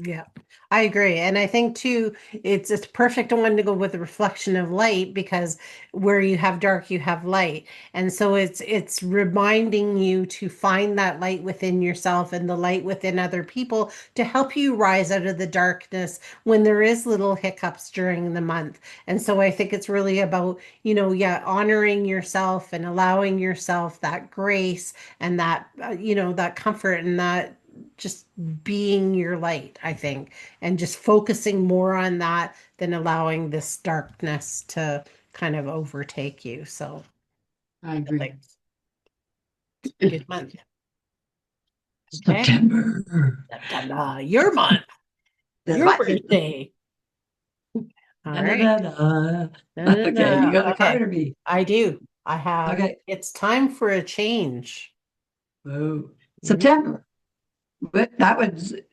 Yeah, I agree. And I think too, it's a perfect one to go with the reflection of light because where you have dark, you have light. And so it's reminding you to find that light within yourself and the light within other people to help you rise out of the darkness when there is little hiccups during the month. And so I think it's really about, yeah, honoring yourself and allowing yourself that grace and that, that comfort and that just being your light, I think, and just focusing more on that than allowing this darkness to kind of overtake you. So I I feel agree. like it's a good month. Okay. September. September, your month, That's your my month. birthday. All Da, da, right. da, da. Okay, you Da-da-da. got a card Okay. of me. I do. I have. Okay. It's time for a change. Whoa. Mhm. September. But that would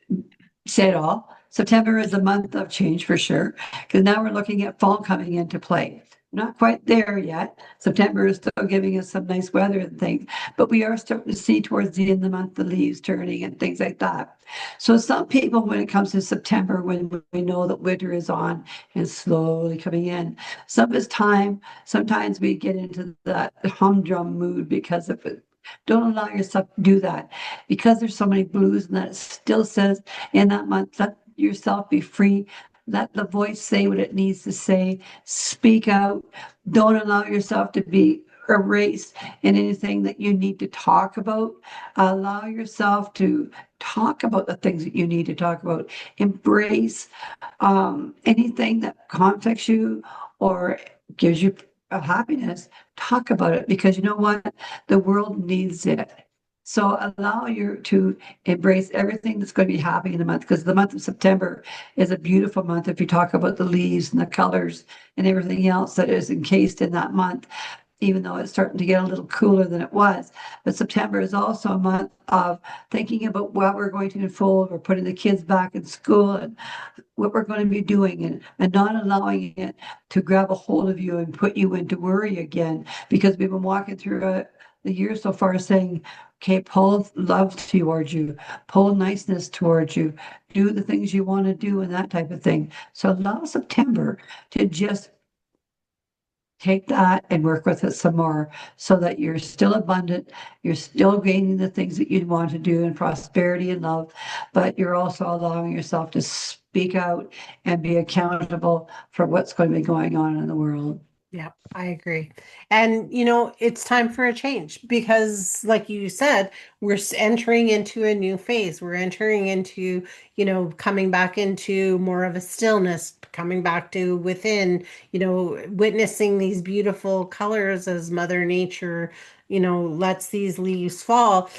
say it all. September is a month of change for sure, because now we're looking at fall coming into play. Not quite there yet. September is still giving us some nice weather and things, but we are starting to see towards the end of the month the leaves turning and things like that. So some people, when it comes to September, when we know that winter is on and slowly coming in, some of it's time. Sometimes we get into that humdrum mood because of it. Don't allow yourself to do that because there's so many blues and that it still says in that month, let yourself be free. Let the voice say what it needs to say. Speak out. Don't allow yourself to be erased in anything that you need to talk about. Allow yourself to talk about the things that you need to talk about. Embrace anything that conflicts you or gives you a happiness. Talk about it because you know what? The world needs it. So allow you to embrace everything that's going to be happening in the month because the month of September is a beautiful month if you talk about the leaves and the colors and everything else that is encased in that month, even though it's starting to get a little cooler than it was. But September is also a month of thinking about what we're going to unfold. We're putting the kids back in school and what we're going to be doing and not allowing it to grab a hold of you and put you into worry again because we've been walking through the year so far saying, okay, pull love towards you, pull niceness towards you, do the things you want to do and that type of thing. So allow September to just take that and work with it some more so that you're still abundant, you're still gaining the things that you want to do in prosperity and love, but you're also allowing yourself to speak out and be accountable for what's going to be going on in the world. Yeah, I agree. And, it's time for a change because, like you said, we're entering into a new phase. We're entering into, coming back into more of a stillness, coming back to within, witnessing these beautiful colors as Mother Nature, lets these leaves fall.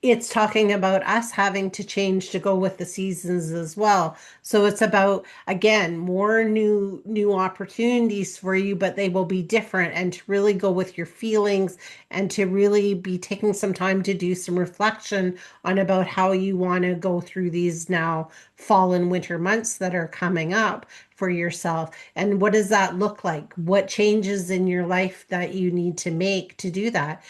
It's talking about us having to change to go with the seasons as well. So it's about, again, more new opportunities for you, but they will be different, and to really go with your feelings and to really be taking some time to do some reflection on about how you want to go through these now fall and winter months that are coming up for yourself. And what does that look like? What changes in your life that you need to make to do that?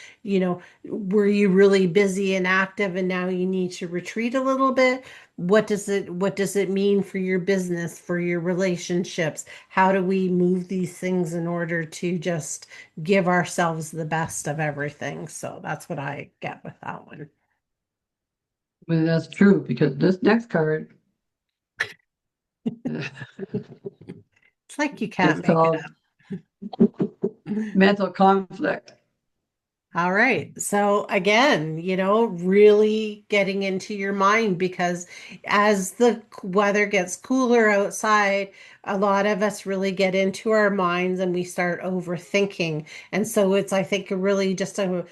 Were you really busy and active and now you need to retreat a little bit? What does it mean for your business, for your relationships? How do we move these things in order to just give ourselves the best of everything? So that's what I get with that one. But that's true because this next card It's like you is can't make it called up. mental conflict. All right. So again, really getting into your mind because as the weather gets cooler outside, a lot of us really get into our minds and we start overthinking. And so it's, I think, really just a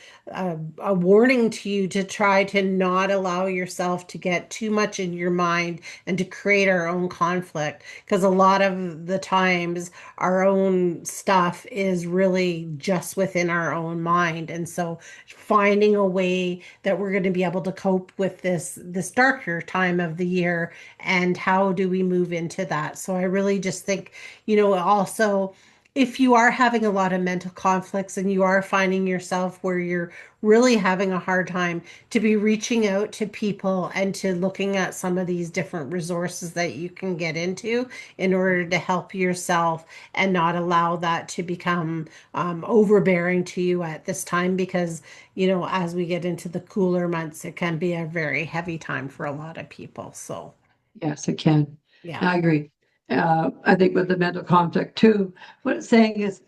warning to you to try to not allow yourself to get too much in your mind and to create our own conflict. Because a lot of the times our own stuff is really just within our own mind. And so finding a way that we're going to be able to cope with this darker time of the year, and how do we move into that? So I really just think, also, if you are having a lot of mental conflicts and you are finding yourself where you're really having a hard time, to be reaching out to people and to looking at some of these different resources that you can get into in order to help yourself and not allow that to become overbearing to you at this time, because as we get into the cooler months, it can be a very heavy time for a lot of people. So Yes, it can. yeah. I agree. I think with the mental conflict too, what it's saying is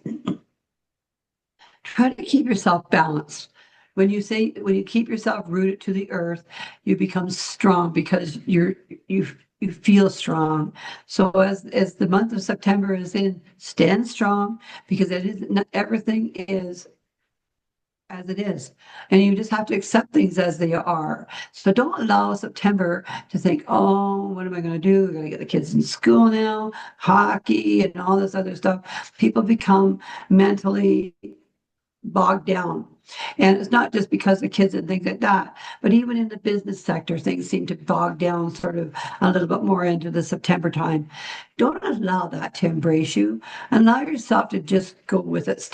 try to keep yourself balanced. When you keep yourself rooted to the earth, you become strong because you feel strong. So as the month of September is in, stand strong because it is not everything is as it is. And you just have to accept things as they are. So don't allow September to think, oh, what am I going to do? I got to get the kids in school now, hockey, and all this other stuff. People become mentally bogged down. And it's not just because of kids and things like that, but even in the business sector, things seem to bog down sort of a little bit more into the September time. Don't allow that to embrace you. Allow yourself to just go with it.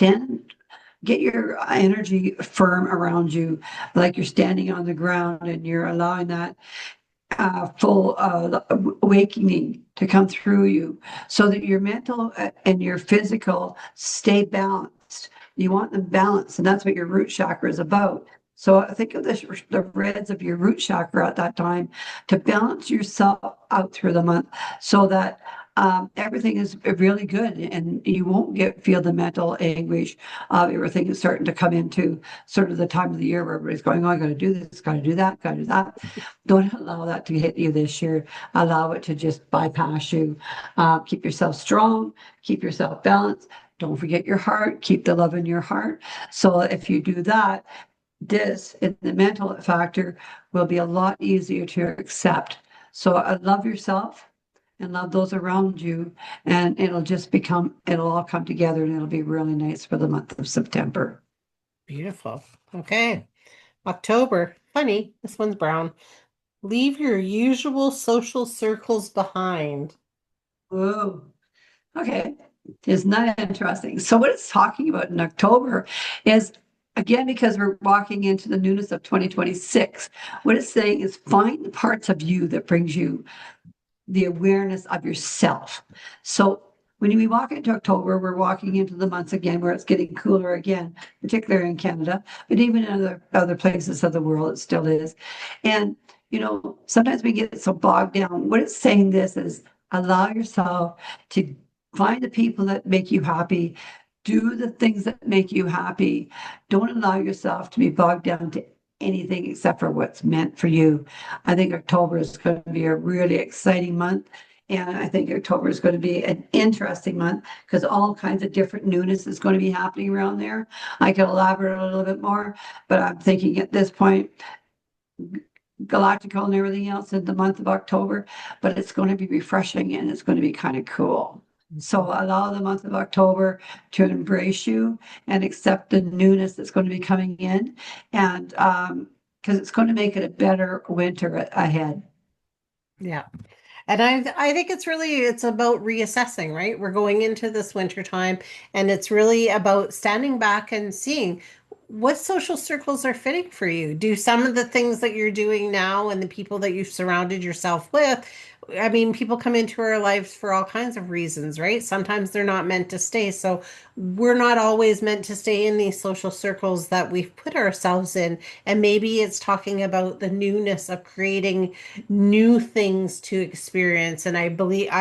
Get your energy firm around you, like you're standing on the ground and you're allowing that full awakening to come through you so that your mental and your physical stay balanced. You want them balanced, and that's what your root chakra is about. So I think of the reds of your root chakra at that time to balance yourself out through the month so that everything is really good and you won't feel the mental anguish of everything is starting to come into sort of the time of the year where everybody's going, oh, I got to do this, got to do that, got to do that. Don't allow that to hit you this year. Allow it to just bypass you. Keep yourself strong, keep yourself balanced. Don't forget your heart, keep the love in your heart. So if you do that, this in the mental factor will be a lot easier to accept. So love yourself and love those around you, and it'll all come together and it'll be really nice for the month of September. Beautiful. Okay. October. Funny. This one's brown. Leave your usual social circles behind. Whoa. Okay. Isn't that interesting? So what it's talking about in October is, again, because we're walking into the newness of 2026, what it's saying is find the parts of you that brings you the awareness of yourself. So when we walk into October, we're walking into the months again where it's getting cooler again, particularly in Canada, but even in other places of the world, it still is. And, sometimes we get so bogged down. What it's saying this is allow yourself to find the people that make you happy, do the things that make you happy. Don't allow yourself to be bogged down to anything except for what's meant for you. I think October is going to be a really exciting month. And I think October is going to be an interesting month because all kinds of different newness is going to be happening around there. I can elaborate a little bit more, but I'm thinking at this point, galactical and everything else in the month of October, but it's going to be refreshing and it's going to be kind of cool. So allow the month of October to embrace you and accept the newness that's going to be coming in, and because it's going to make it a better winter ahead. Yeah. And I think it's about reassessing, right? We're going into this winter time and it's really about standing back and seeing what social circles are fitting for you. Do some of the things that you're doing now and the people that you've surrounded yourself with, I mean, people come into our lives for all kinds of reasons, right? Sometimes they're not meant to stay. So we're not always meant to stay in these social circles that we've put ourselves in. And maybe it's talking about the newness of creating new things to experience. And I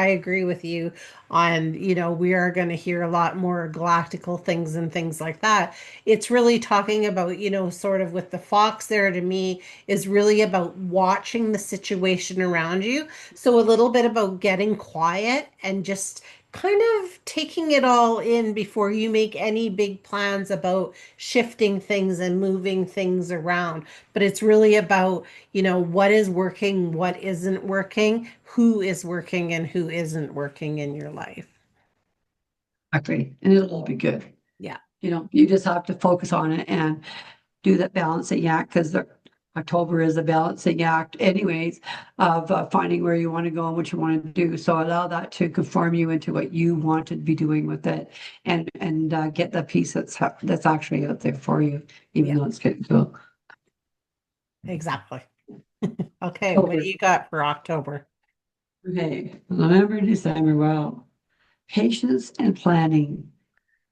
agree with you on, we are going to hear a lot more galactical things and things like that. It's really talking about, sort of with the fox there to me is really about watching the situation around you. So a little bit about getting quiet and just kind of taking it all in before you make any big plans about shifting things and moving things around. But it's really about, what is working, what isn't working, who is working and who isn't working in your life. Exactly. And it'll all be good. Yeah. You just have to focus on it and do that balancing act because October is a balancing act, anyways, of finding where you want to go and what you want to do. So allow that to conform you into what you want to be doing with it, and get the piece that's actually out there for you, even Yeah, though it's getting cool. exactly. Okay, what do October. you got for October? Okay, November, December. Wow, patience and planning.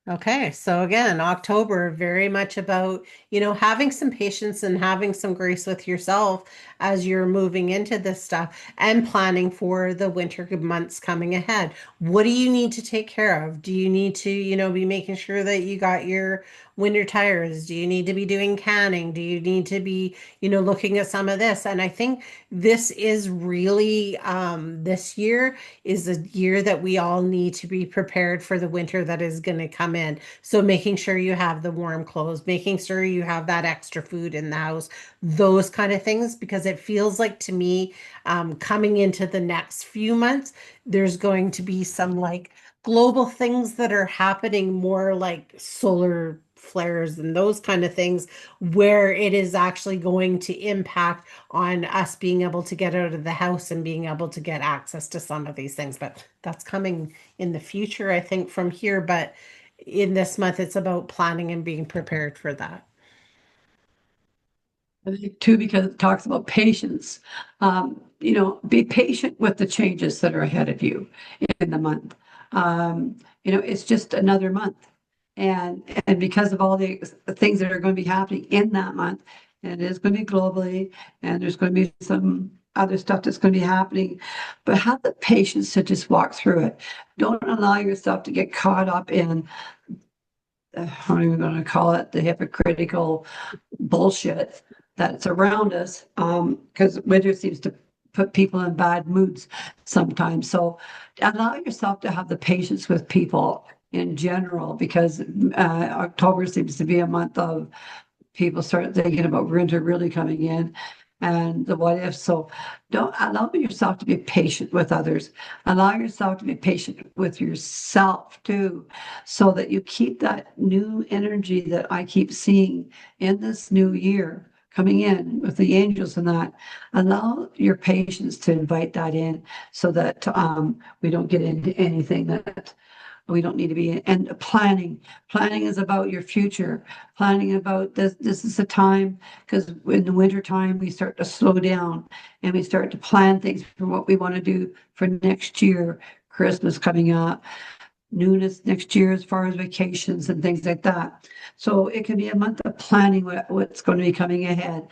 Okay, so again, October, very much about, having some patience and having some grace with yourself as you're moving into this stuff and planning for the winter months coming ahead. What do you need to take care of? Do you need to, be making sure that you got your winter tires? Do you need to be doing canning? Do you need to be, looking at some of this? And I think this is really, this year is a year that we all need to be prepared for the winter that is going to come in. So making sure you have the warm clothes, making sure you have that extra food in the house, those kind of things, because it feels like to me, coming into the next few months, there's going to be some like global things that are happening, more like solar flares and those kind of things, where it is actually going to impact on us being able to get out of the house and being able to get access to some of these things. But that's coming in the future, I think, from here. But in this month, it's about planning and being prepared for that. I think too, because it talks about patience. Be patient with the changes that are ahead of you in the month. It's just another month. And because of all the things that are going to be happening in that month, and it is going to be globally, and there's going to be some other stuff that's going to be happening, but have the patience to just walk through it. Don't allow yourself to get caught up in, how are we going to call it, the hypocritical bullshit that's around us, because winter seems to put people in bad moods sometimes. So allow yourself to have the patience with people in general, because October seems to be a month of people start thinking about winter really coming in and the what if. So don't allow yourself to be patient with others. Allow yourself to be patient with yourself too, so that you keep that new energy that I keep seeing in this new year coming in with the angels and that. Allow your patience to invite that in, so that we don't get into anything that we don't need to be in. And planning is about your future. Planning about this is a time, because in the winter time we start to slow down and we start to plan things for what we want to do for next year. Christmas coming up, newness next year as far as vacations and things like that. So it can be a month of planning what's going to be coming ahead.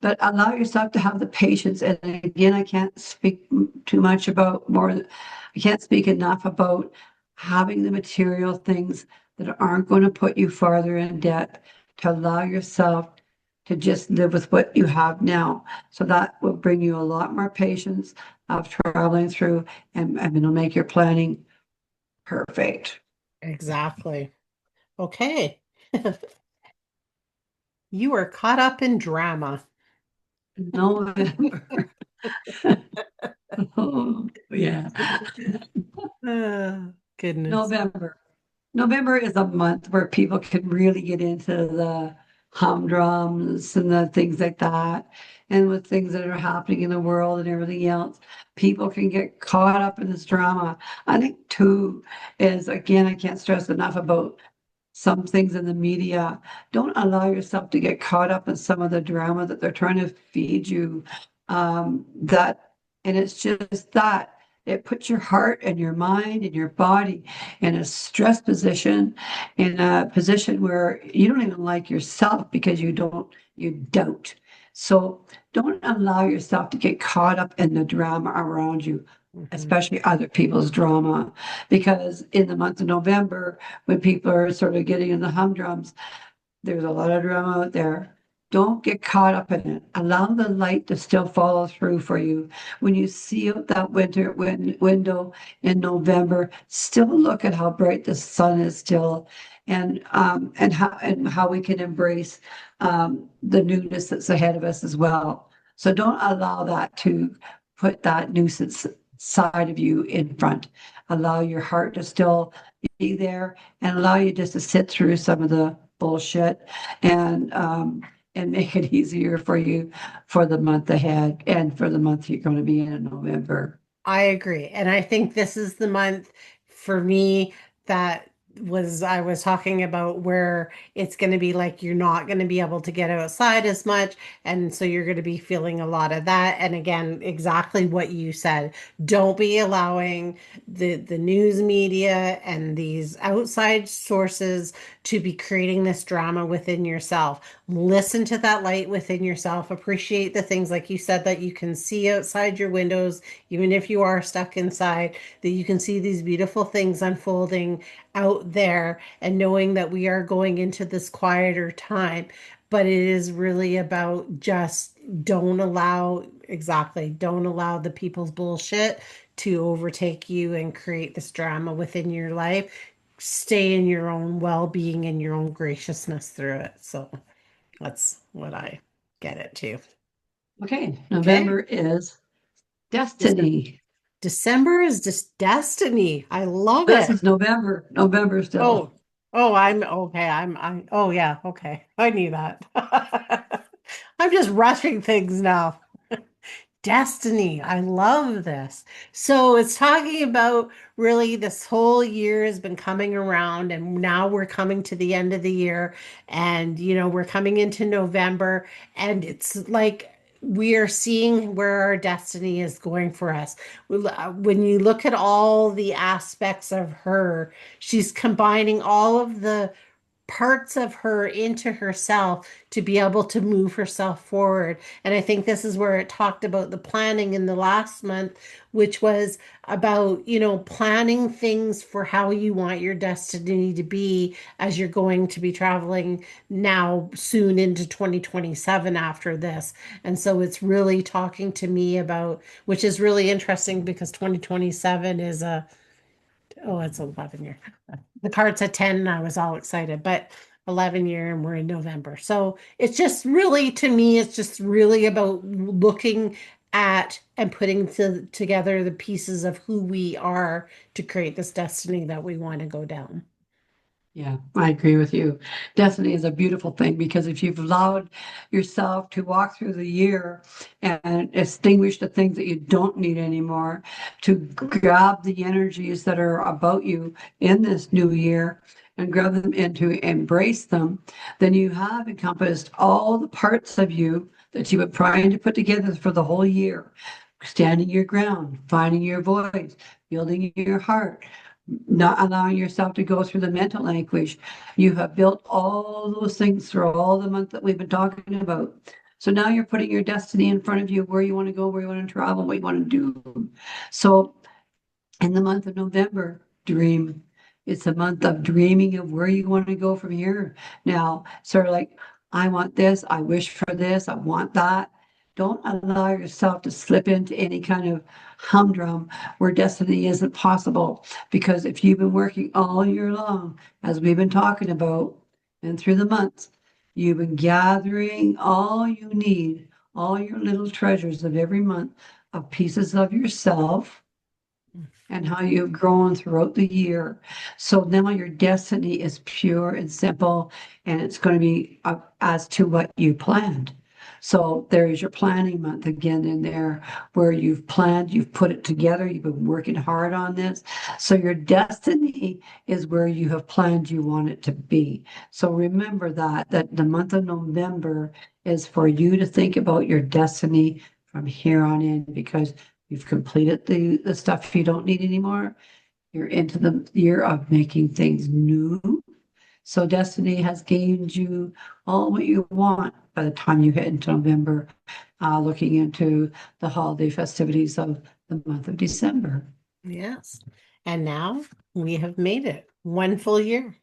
But allow yourself to have the patience. And again, I can't speak too much about more. I can't speak enough about having the material things that aren't going to put you farther in debt, to allow yourself to just live with what you have now. So that will bring you a lot more patience of traveling through, and it'll make your planning perfect. Exactly. Okay. You are caught up in drama. November. Oh, yeah. Oh, goodness. November. November is a month where people can really get into the humdrums and the things like that. And with things that are happening in the world and everything else, people can get caught up in this drama. I think too is, again, I can't stress enough about some things in the media. Don't allow yourself to get caught up in some of the drama that they're trying to feed you. That and it's just that it puts your heart and your mind and your body in a stress position, in a position where you don't even like yourself, because you doubt. So don't allow yourself to get caught up in the drama around you, Mhm. especially other people's drama, because in the month of November, when people are sort of getting in the humdrums, there's a lot of drama out there. Don't get caught up in it. Allow the light to still follow through for you. When you see out that window in November, still look at how bright the sun is still, and how we can embrace the newness that's ahead of us as well. So don't allow that to put that nuisance side of you in front. Allow your heart to still be there, and allow you just to sit through some of the bullshit, and make it easier for you for the month ahead and for the month you're going to be in November. I agree. And I think this is the month for me that I was talking about, where it's going to be like you're not going to be able to get outside as much. And so you're going to be feeling a lot of that. And again, exactly what you said. Don't be allowing the news media and these outside sources to be creating this drama within yourself. Listen to that light within yourself. Appreciate the things, like you said, that you can see outside your windows, even if you are stuck inside, that you can see these beautiful things unfolding out there, and knowing that we are going into this quieter time. But it is really about just don't allow, exactly, don't allow the people's bullshit to overtake you and create this drama within your life. Stay in your own well-being and your own graciousness through it. So that's what I get it to. Okay, Okay. November is Dece- destiny. December is just destiny. I love This it. is November. November still. Oh, oh, I'm okay. Oh yeah, okay. I knew that. I'm just rushing things now. Destiny. I love this. So it's talking about really this whole year has been coming around, and now we're coming to the end of the year, and we're coming into November, and it's like we are seeing where our destiny is going for us. When you look at all the aspects of her, she's combining all of the parts of her into herself to be able to move herself forward. And I think this is where it talked about the planning in the last month, which was about, planning things for how you want your destiny to be as you're going to be traveling now soon into 2027 after this. And so it's really talking to me about, which is really interesting because 2027 is it's 11 year. The card's at 10 and I was all excited, but 11 year and we're in November. So it's just really, to me, it's just really about looking at and putting together the pieces of who we are to create this destiny that we want to go down. Yeah, I agree with you. Destiny is a beautiful thing because if you've allowed yourself to walk through the year and extinguish the things that you don't need anymore, to grab the energies that are about you in this new year and grab them and to embrace them, then you have encompassed all the parts of you that you were trying to put together for the whole year. Standing your ground, finding your voice, building your heart, not allowing yourself to go through the mental anguish. You have built all those things through all the month that we've been talking about. So now you're putting your destiny in front of you, where you want to go, where you want to travel, what you want to do. So in the month of November, dream. It's a month of dreaming of where you want to go from here. Now, sort of like, I want this, I wish for this, I want that. Don't allow yourself to slip into any kind of humdrum where destiny isn't possible. Because if you've been working all year long, as we've been talking about, and through the months, you've been gathering all you need, all your little treasures of every month of pieces of yourself and how you've grown throughout the year. So now your destiny is pure and simple, and it's going to be as to what you planned. So there is your planning month again in there where you've planned, you've put it together, you've been working hard on this. So your destiny is where you have planned you want it to be. So remember that the month of November is for you to think about your destiny from here on in because you've completed the stuff you don't need anymore. You're into the year of making things new. So destiny has gained you all what you want by the time you hit into November, looking into the holiday festivities of the month of December. Yes. And now we have made it one full year.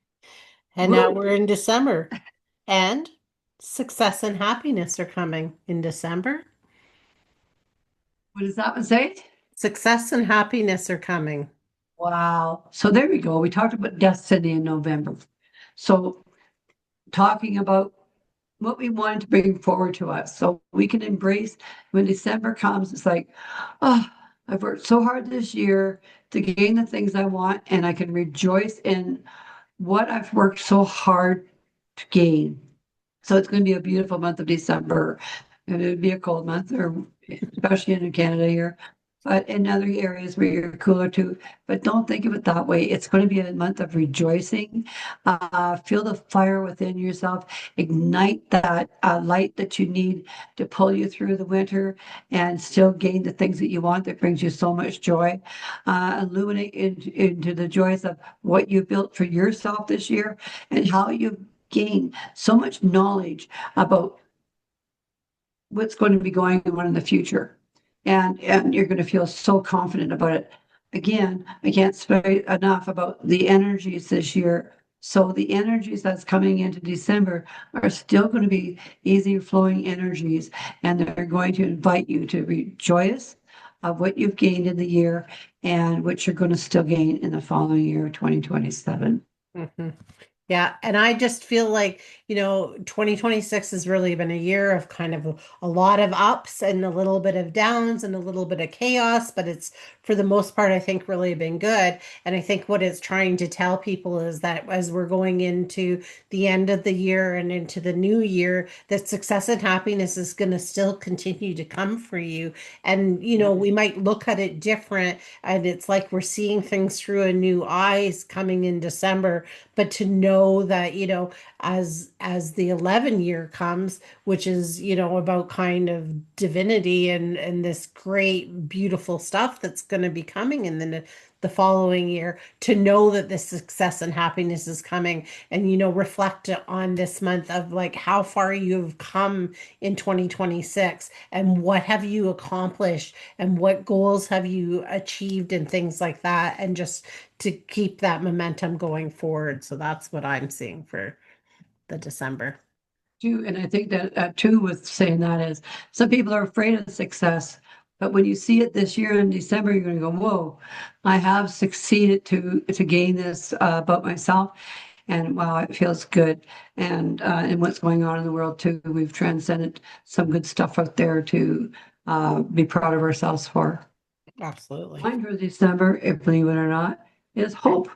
And now Woo! we're in December. And success and happiness are coming in December. What does that one say? Success and happiness are coming. Wow. So there we go. We talked about destiny in November. So talking about what we want to bring forward to us. So we can embrace when December comes, it's like, oh, I've worked so hard this year to gain the things I want, and I can rejoice in what I've worked so hard to gain. So it's going to be a beautiful month of December. And it would be a cold month, or especially in Canada here, but in other areas where you're cooler too. But don't think of it that way. It's going to be a month of rejoicing. Feel the fire within yourself. Ignite that light that you need to pull you through the winter and still gain the things that you want that brings you so much joy. Illuminate into the joys of what you built for yourself this year and how you've gained so much knowledge about what's going to be going on in the future. And you're going to feel so confident about it. Again, I can't say enough about the energies this year. So the energies that's coming into December are still going to be easy flowing energies, and they're going to invite you to rejoice of what you've gained in the year and what you're going to still gain in the following year, 2027. Mhm. Yeah, and I just feel like, 2026 has really been a year of kind of a lot of ups and a little bit of downs and a little bit of chaos, but it's for the most part, I think, really been good. And I think what it's trying to tell people is that as we're going into the end of the year and into the new year, that success and happiness is going to still continue to come for you. And, Yeah. we might look at it different, and it's like we're seeing things through a new eyes coming in December, but to know that, as the 11 year comes, which is, about kind of divinity and this great beautiful stuff that's going to be coming in the following year, to know that this success and happiness is coming, and, reflect on this month of like how far you've come in 2026 and what have you accomplished and what goals have you achieved and things like that, and just to keep that momentum going forward. So that's what I'm seeing for the December. Too, and I think that too, with saying that is some people are afraid of success, but when you see it this year in December, you're going to go, "Whoa, I have succeeded to gain this about myself," and wow, it feels good. And what's going on in the world too, we've transcended some good stuff out there to be proud of ourselves for. Absolutely. Mine for December, if believe it or not, is hope.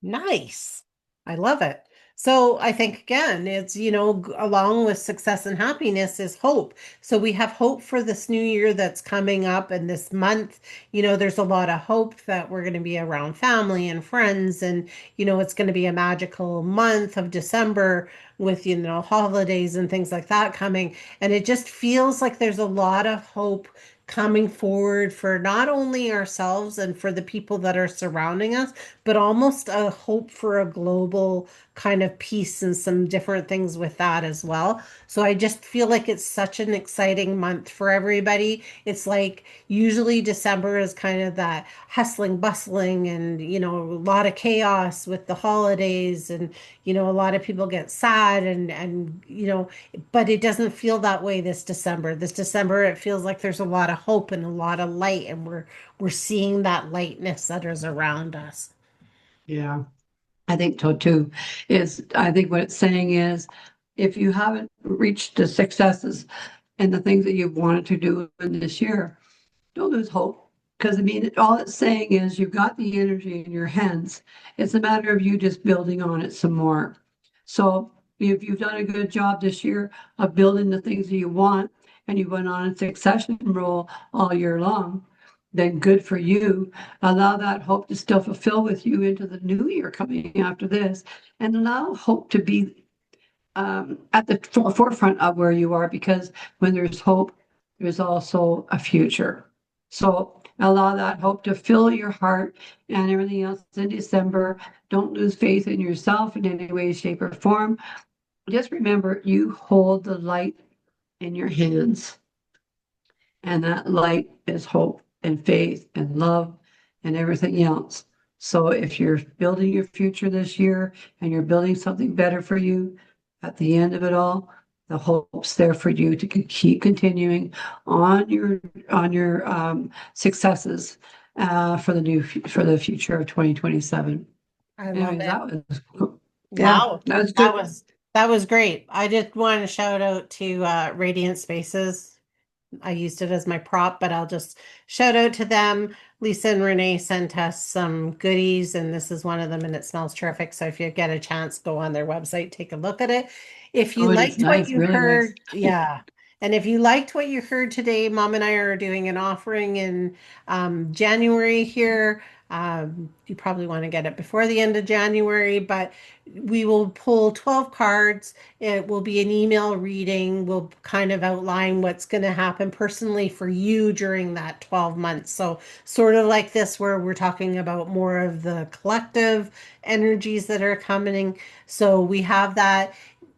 Nice. I love it. So I think again, it's, along with success and happiness is hope. So we have hope for this new year that's coming up, and this month, there's a lot of hope that we're going to be around family and friends, and, it's going to be a magical month of December with, holidays and things like that coming. And it just feels like there's a lot of hope coming forward for not only ourselves and for the people that are surrounding us, but almost a hope for a global kind of peace and some different things with that as well. So I just feel like it's such an exciting month for everybody. It's like usually December is kind of that hustling, bustling, and, a lot of chaos with the holidays, and, a lot of people get sad, and but it doesn't feel that way this December. This December, it feels like there's a lot of hope and a lot of light, and we're seeing that lightness that is around us. Yeah. I think so too. Is I think what it's saying is if you haven't reached the successes and the things that you've wanted to do in this year, don't lose hope. Because I mean, all it's saying is you've got the energy in your hands. It's a matter of you just building on it some more. So if you've done a good job this year of building the things that you want and you went on a succession roll all year long, then good for you. Allow that hope to still fulfill with you into the new year coming after this, and allow hope to be at the forefront of where you are, because when there's hope, there's also a future. So allow that hope to fill your heart and everything else in December. Don't lose faith in yourself in any way, shape, or form. Just remember you hold the light in your hands, and that light is hope and faith and love and everything else. So if you're building your future this year and you're building something better for you, at the end of it all, the hope's there for you to keep continuing on your successes for the future of 2027. I love Anyways, it. that was cool. Yeah, Wow, that was that good. was that was great. I just want to shout out to Radiant Spaces. I used it as my prop, but I'll just shout out to them. Lisa and Renee sent us some goodies, and this is one of them, and it smells terrific. So if you get a chance, go on their website, take a look at it. If you Oh, it is liked what nice, you really nice. heard, yeah. And if you liked what you heard today, Mom and I are doing an offering in January here. You probably want to get it before the end of January, but we will pull 12 cards. It will be an email reading. We'll kind of outline what's going to happen personally for you during that 12 months. So, sort of like this, where we're talking about more of the collective energies that are coming. So, we have that.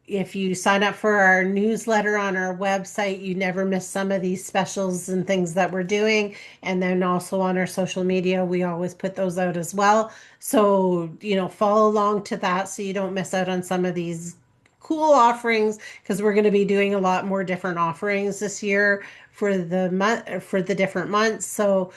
if you sign up for our newsletter on our website, you never miss some of these specials and things that we're doing. And then also on our social media, we always put those out as well. So, follow along to that so you don't miss out on some of these cool offerings because we're going to be doing a lot more different offerings this year for the month for the different months. So,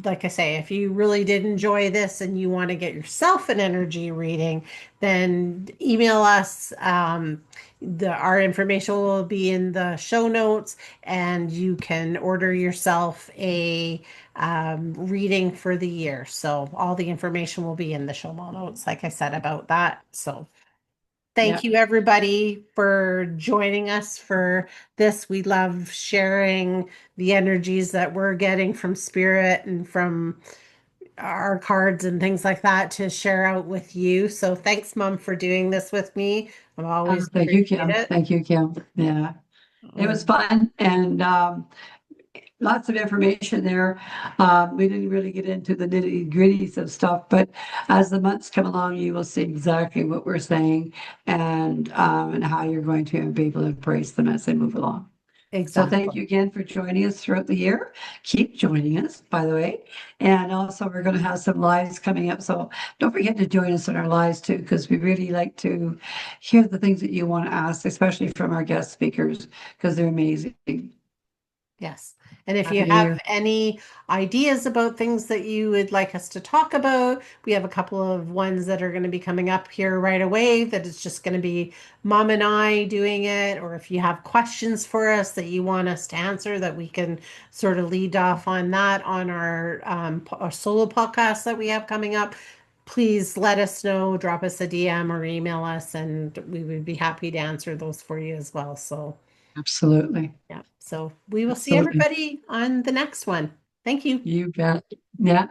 like I say, if you really did enjoy this and you want to get yourself an energy reading, then email us. Our information will be in the show notes, and you can order yourself a reading for the year. So all the information will be in the show notes, like I said about that. So Yeah, thank you, everybody, for joining us for this. We love sharing the energies that we're getting from spirit and from our cards and things like that to share out with you. So thanks, Mom, for doing this with me. I've always thank you, appreciate Kim. it. Thank you, Kim. Yeah, it was Um, fun and lots of information there. We didn't really get into the nitty gritties of stuff, but as the months come along, you will see exactly what we're saying and how you're going to be able to embrace them as they move along. So thank exactly. you again for joining us throughout the year. Keep joining us, by the way. And also we're going to have some lives coming up. So don't forget to join us in our lives too, because we really like to hear the things that you want to ask, especially from our guest speakers, because they're amazing. Yes. And if Happy you New have Year. any ideas about things that you would like us to talk about, we have a couple of ones that are going to be coming up here right away that it's just going to be Mom and I doing it. Or if you have questions for us that you want us to answer, that we can sort of lead off on that on our solo podcast that we have coming up, please let us know, drop us a DM or email us, and we would be happy to answer those for you as well. So, Absolutely. yeah. So we will see Absolutely. everybody on the next one. Thank you. You bet. Yeah.